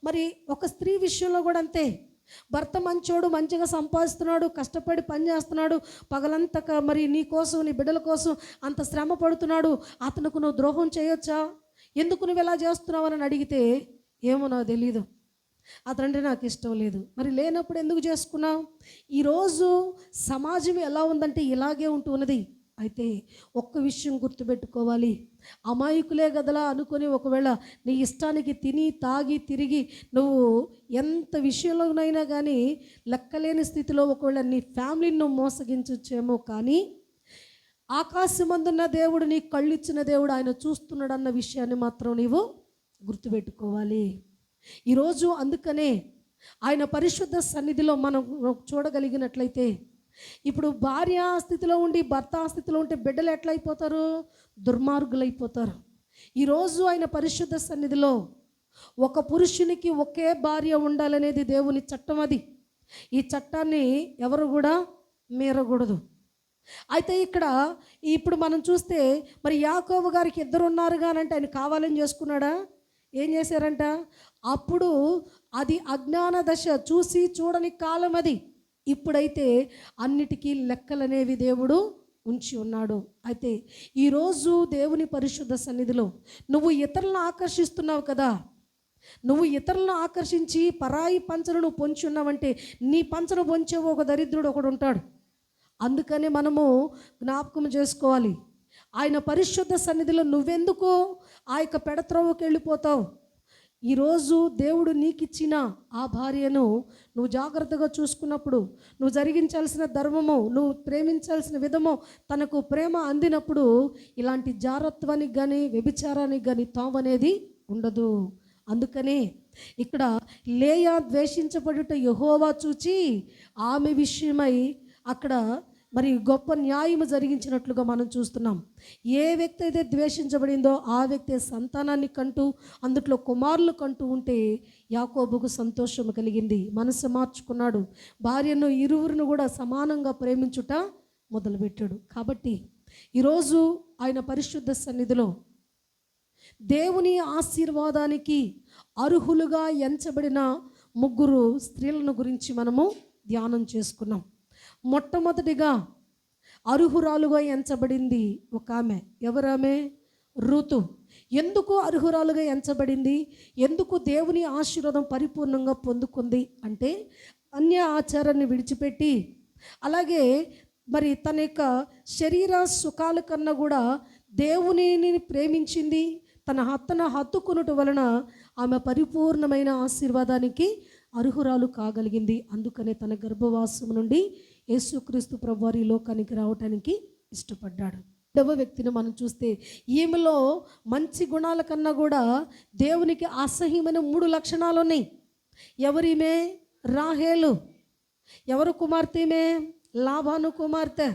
మరి ఒక స్త్రీ విషయంలో కూడా అంతే. భర్త మంచోడు, మంచిగా సంపాదిస్తున్నాడు, కష్టపడి పని చేస్తున్నాడు, పగలంతా మరి నీ కోసం నీ బిడ్డల కోసం అంత శ్రమ పడుతున్నాడు, అతనికి నువ్వు ద్రోహం చేయొచ్చా? ఎందుకు నువ్వు ఎలా చేస్తున్నావు అని అడిగితే, ఏమో నాకు తెలీదు, అతనంటే నాకు ఇష్టం లేదు. మరి లేనప్పుడు ఎందుకు చేసుకున్నావు? ఈరోజు సమాజం ఎలా ఉందంటే ఇలాగే ఉంటున్నది. అయితే ఒక్క విషయం గుర్తుపెట్టుకోవాలి, అమాయకులే గదలా అనుకొని ఒకవేళ నీ ఇష్టానికి తిని తాగి తిరిగి నువ్వు ఎంత విషయంలోనైనా కానీ లెక్కలేని స్థితిలో ఒకవేళ నీ ఫ్యామిలీని నువ్వు మోసగించచ్చేమో, కానీ ఆకాశమందున్న దేవుడు, నీ కళ్ళిచ్చిన దేవుడు ఆయన చూస్తున్నాడు అన్న విషయాన్ని మాత్రం నీవు గుర్తుపెట్టుకోవాలి. ఈరోజు అందుకనే ఆయన పరిశుద్ధ సన్నిధిలో మనం చూడగలిగినట్లయితే ఇప్పుడు భార్య ఆ స్థితిలో ఉండి భర్త ఆ స్థితిలో ఉంటే బిడ్డలు ఎట్లా అయిపోతారు? దుర్మార్గులైపోతారు. ఈరోజు ఆయన పరిశుద్ధ సన్నిధిలో ఒక పురుషునికి ఒకే భార్య ఉండాలనేది దేవుని చట్టం. అది ఈ చట్టాన్ని ఎవరు కూడా మీరకూడదు. అయితే ఇక్కడ ఇప్పుడు మనం చూస్తే మరి యాకోబు గారికి ఇద్దరు ఉన్నారు కానంటే ఆయన కావాలని చేసుకున్నాడా? ఏం చేశారంట? అప్పుడు అది అజ్ఞాన దశ, చూసి చూడని కాలం అది. ఇప్పుడైతే అన్నిటికీ లెక్కలనేవి దేవుడు ఉంచి ఉన్నాడు. అయితే ఈరోజు దేవుని పరిశుద్ధ సన్నిధిలో నువ్వు ఇతరులను ఆకర్షిస్తున్నావు కదా, నువ్వు ఇతరులను ఆకర్షించి పరాయి పంచను నువ్వు పొంచి ఉన్నావంటే నీ పంచను పొంచేవో ఒక దరిద్రుడు ఒకడు ఉంటాడు. అందుకని మనము జ్ఞాపకం చేసుకోవాలి, ఆయన పరిశుద్ధ సన్నిధిలో నువ్వెందుకు ఆ యొక్క పెడత్రోవకి వెళ్ళిపోతావు? ఈరోజు దేవుడు నీకు ఇచ్చిన ఆ భార్యను నువ్వు జాగ్రత్తగా చూసుకున్నప్పుడు, నువ్వు జరిగించాల్సిన ధర్మము, నువ్వు ప్రేమించాల్సిన విధము తనకు ప్రేమ అందినప్పుడు ఇలాంటి జారత్వానికి కానీ వ్యభిచారానికి కానీ తావనేది ఉండదు. అందుకనే ఇక్కడ లేయా ద్వేషించబడుట యెహోవా చూచి ఆమె విషయమై అక్కడ మరి గొప్ప న్యాయము జరిగించినట్లుగా మనం చూస్తున్నాం. ఏ వ్యక్తి అయితే ద్వేషించబడిందో ఆ వ్యక్తి సంతానాన్ని కంటూ అందుట్లో కుమారులు కంటూ ఉంటే యాకోబుకు సంతోషం కలిగింది, మనసు మార్చుకున్నాడు, భార్యను ఇరువురిని కూడా సమానంగా ప్రేమించుట మొదలుపెట్టాడు. కాబట్టి ఈరోజు ఆయన పరిశుద్ధ సన్నిధిలో దేవుని ఆశీర్వాదానికి అర్హులుగా ఎంచబడిన ముగ్గురు స్త్రీలను గురించి మనము ధ్యానం చేసుకున్నాం. మొట్టమొదటిగా అర్హురాలుగా ఎంచబడింది ఒక ఆమె. ఎవరామె? రూతు. ఎందుకు అర్హురాలుగా ఎంచబడింది? ఎందుకు దేవుని ఆశీర్వాదం పరిపూర్ణంగా పొందుకుంది అంటే అన్య ఆచారాన్ని విడిచిపెట్టి, అలాగే మరి తన యొక్క శరీర సుఖాల కన్నా కూడా దేవునిని ప్రేమించింది. తన హత్తుకొనుట వలన ఆమె పరిపూర్ణమైన ఆశీర్వాదానికి అర్హురాలు కాగలిగింది. అందుకనే తన గర్భవాసం నుండి యేసుక్రీస్తు ప్రభువారి లోకానికి రావటానికి ఇష్టపడ్డాడు. రెండవ వ్యక్తిని మనం చూస్తే ఈమెలో మంచి గుణాల కన్నా కూడా దేవునికి అసహ్యమైన 3 లక్షణాలు ఉన్నాయి. ఎవరిమే? రాహేలు. ఎవరు కుమార్తె? ఈమె లాబాను కుమార్తె.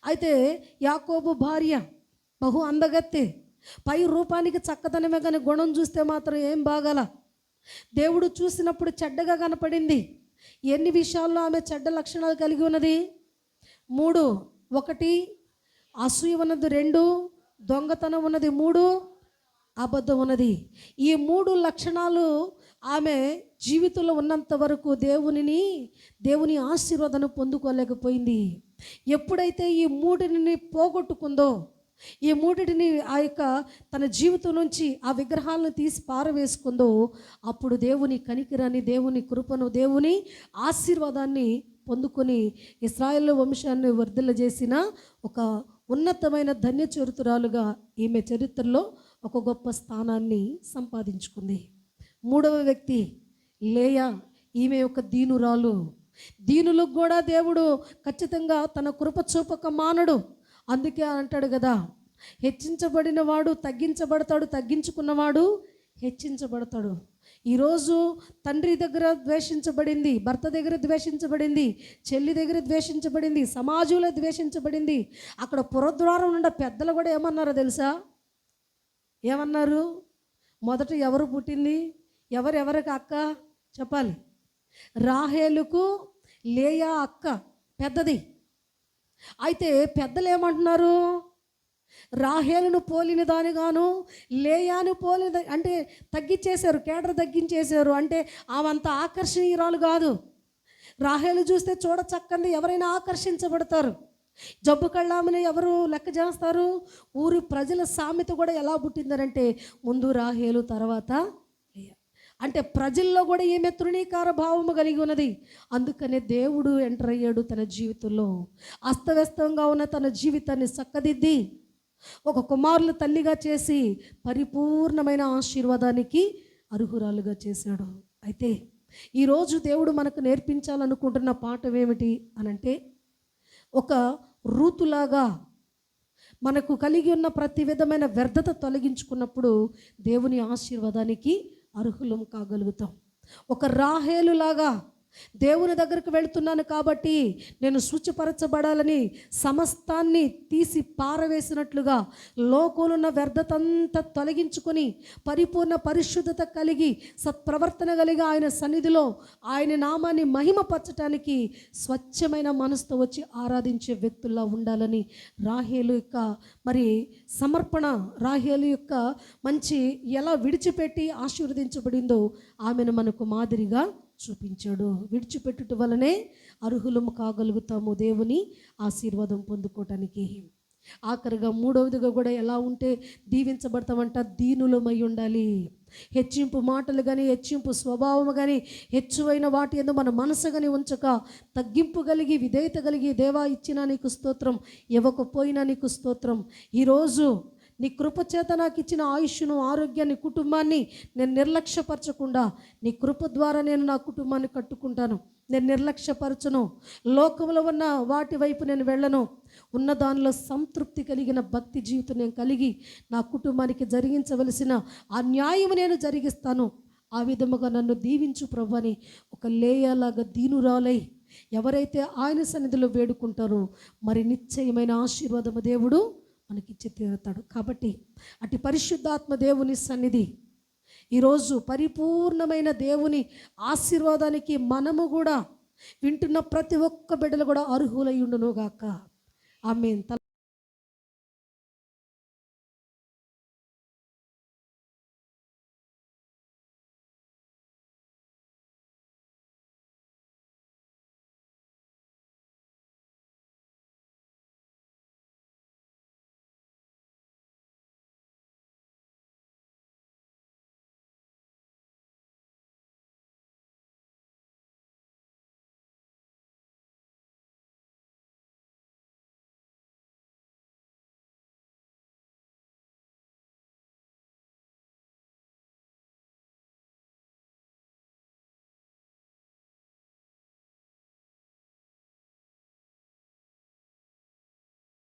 అయితే యాకోబు భార్య, బహు అందగత్తె, పై రూపానికి చక్కదనమే కానీ గుణం చూస్తే మాత్రం ఏం బాగాల. దేవుడు చూసినప్పుడు చెడ్డగా కనపడింది. ఎన్ని విషయాల్లో ఆమె చెడ్డ లక్షణాలు కలిగి ఉన్నది? 3. 1 అసూయ ఉన్నది, 2 దొంగతనం ఉన్నది, 3 అబద్ధం ఉన్నది. ఈ 3 లక్షణాలు ఆమె జీవితంలో ఉన్నంత వరకు దేవుని ఆశీర్వాదాన్ని పొందుకోలేకపోయింది. ఎప్పుడైతే ఈ 3ని పోగొట్టుకుందో, ఈ 3టిని ఆ యొక్క తన జీవితం నుంచి ఆ విగ్రహాలను తీసి పారవేసుకుందో, అప్పుడు దేవుని కనికరాన్ని, దేవుని కృపను, దేవుని ఆశీర్వాదాన్ని పొందుకొని ఇశ్రాయేలు వంశాన్ని వర్ధిల్లజేసిన ఒక ఉన్నతమైన ధన్య చరిత్రాలుగా ఈమె చరిత్రలో ఒక గొప్ప స్థానాన్ని సంపాదించుకుంది. 3వ వ్యక్తి లేయా. ఈమె ఒక దీనురాలు. దీనులకు కూడా దేవుడు ఖచ్చితంగా తన కృప చూపక మానడు. అందుకే అంటాడు కదా, హెచ్చించబడిన వాడు తగ్గించబడతాడు, తగ్గించుకున్నవాడు హెచ్చించబడతాడు. ఈరోజు తండ్రి దగ్గర ద్వేషించబడింది, భర్త దగ్గర ద్వేషించబడింది, చెల్లి దగ్గర ద్వేషించబడింది, సమాజంలో ద్వేషించబడింది. అక్కడ పురద్వారం నుండి పెద్దలు కూడా ఏమన్నారో తెలుసా? ఏమన్నారు? మొదట ఎవరు పుట్టింది? ఎవరెవరికి అక్క చెప్పాలి? రాహేలుకు లేయా అక్క పెద్దది. అయితే పెద్దలు ఏమంటున్నారు? రాహేలును పోలిన దానిగాను లేయాను పోలిన, అంటే తగ్గించేశారు, కేడర్ తగ్గించేశారు. అంటే ఆమంత ఆకర్షణీయురాలు కాదు. రాహేలు చూస్తే చూడ చక్కంది, ఎవరైనా ఆకర్షించబడతారు. జబ్బు కళ్ళామని ఎవరు లెక్క చేస్తారు? ఊరి ప్రజల సామెత కూడా ఎలా పుట్టిందనంటే ముందు రాహేలు తర్వాత లేయా. అంటే ప్రజల్లో కూడా ఈమె తృణీకార భావము కలిగి ఉన్నది. అందుకనే దేవుడు ఎంటర్ అయ్యాడు తన జీవితంలో. అస్తవ్యస్తంగా ఉన్న తన జీవితాన్ని చక్కదిద్ది ఒక కుమారుల తల్లిగా చేసి పరిపూర్ణమైన ఆశీర్వాదానికి అర్హురాలుగా చేశాడు. అయితే ఈరోజు దేవుడు మనకు నేర్పించాలనుకుంటున్న పాఠం ఏమిటి అనంటే, ఒక రూతులాగా మనకు కలిగి ఉన్న ప్రతి విధమైన వ్యర్థత తొలగించుకున్నప్పుడు దేవుని ఆశీర్వాదానికి అర్హులం కాగలుగుతాం. ఒక రాహేలులాగా దేవుని దగ్గరికి వెళుతున్నాను కాబట్టి నేను శుచిపరచబడాలని సమస్తాన్ని తీసి పారవేసినట్లుగా లోకంలో ఉన్న వ్యర్థతంతా తొలగించుకొని పరిపూర్ణ పరిశుద్ధత కలిగి సత్ప్రవర్తన కలిగి ఆయన సన్నిధిలో ఆయన నామాన్ని మహిమపరచటానికి స్వచ్ఛమైన మనసుతో వచ్చి ఆరాధించే వ్యక్తుల్లా ఉండాలని రాహేలు యొక్క మరి సమర్పణ, రాహేలు యొక్క మంచి ఎలా విడిచిపెట్టి ఆశీర్వదించబడిందో ఆమెను మనకు మాదిరిగా చూపించాడు. విడిచిపెట్టుట వలనే అర్హులము కాగలుగుతాము దేవుని ఆశీర్వాదం పొందుకోవటానికి. ఆఖరిగా మూడవదిగా కూడా ఎలా ఉంటే దీవించబడతామంట, దీనులమై ఉండాలి. హెచ్చింపు మాటలు కానీ, హెచ్చింపు స్వభావం కానీ, హెచ్చువైన వాటి యందు మన మనసు కానీ ఉంచక తగ్గింపు కలిగి విధేయత కలిగి, దేవా ఇచ్చినా నీకు స్తోత్రం, ఇవ్వకపోయినా నీకు స్తోత్రం, ఈరోజు నీ కృపచేత నాకు ఇచ్చిన ఆయుష్ను, ఆరోగ్యాన్ని, కుటుంబాన్ని నేను నిర్లక్ష్యపరచకుండా నీ కృప ద్వారా నేను నా కుటుంబాన్ని కట్టుకుంటాను. నేను నిర్లక్ష్యపరచను, లోకంలో ఉన్న వాటి వైపు నేను వెళ్ళను. ఉన్న దానిలో సంతృప్తి కలిగిన భక్తి జీవితం నేను కలిగి నా కుటుంబానికి జరిగించవలసిన ఆ న్యాయం నేను జరిగిస్తాను. ఆ విధముగా నన్ను దీవించు ప్రభు అని ఒక లేయలాగా దీనురాలై ఎవరైతే ఆయన సన్నిధిలో వేడుకుంటారో మరి నిశ్చయమైన ఆశీర్వాదము దేవుడు మనకిచ్చి తీరుతాడు. కాబట్టి అటు పరిశుద్ధాత్మ దేవుని సన్నిధి ఈరోజు పరిపూర్ణమైన దేవుని ఆశీర్వాదానికి మనము కూడా వింటున్న ప్రతి ఒక్క బిడ్డలు కూడా అర్హులై ఉండునుగాక. ఆమేన్.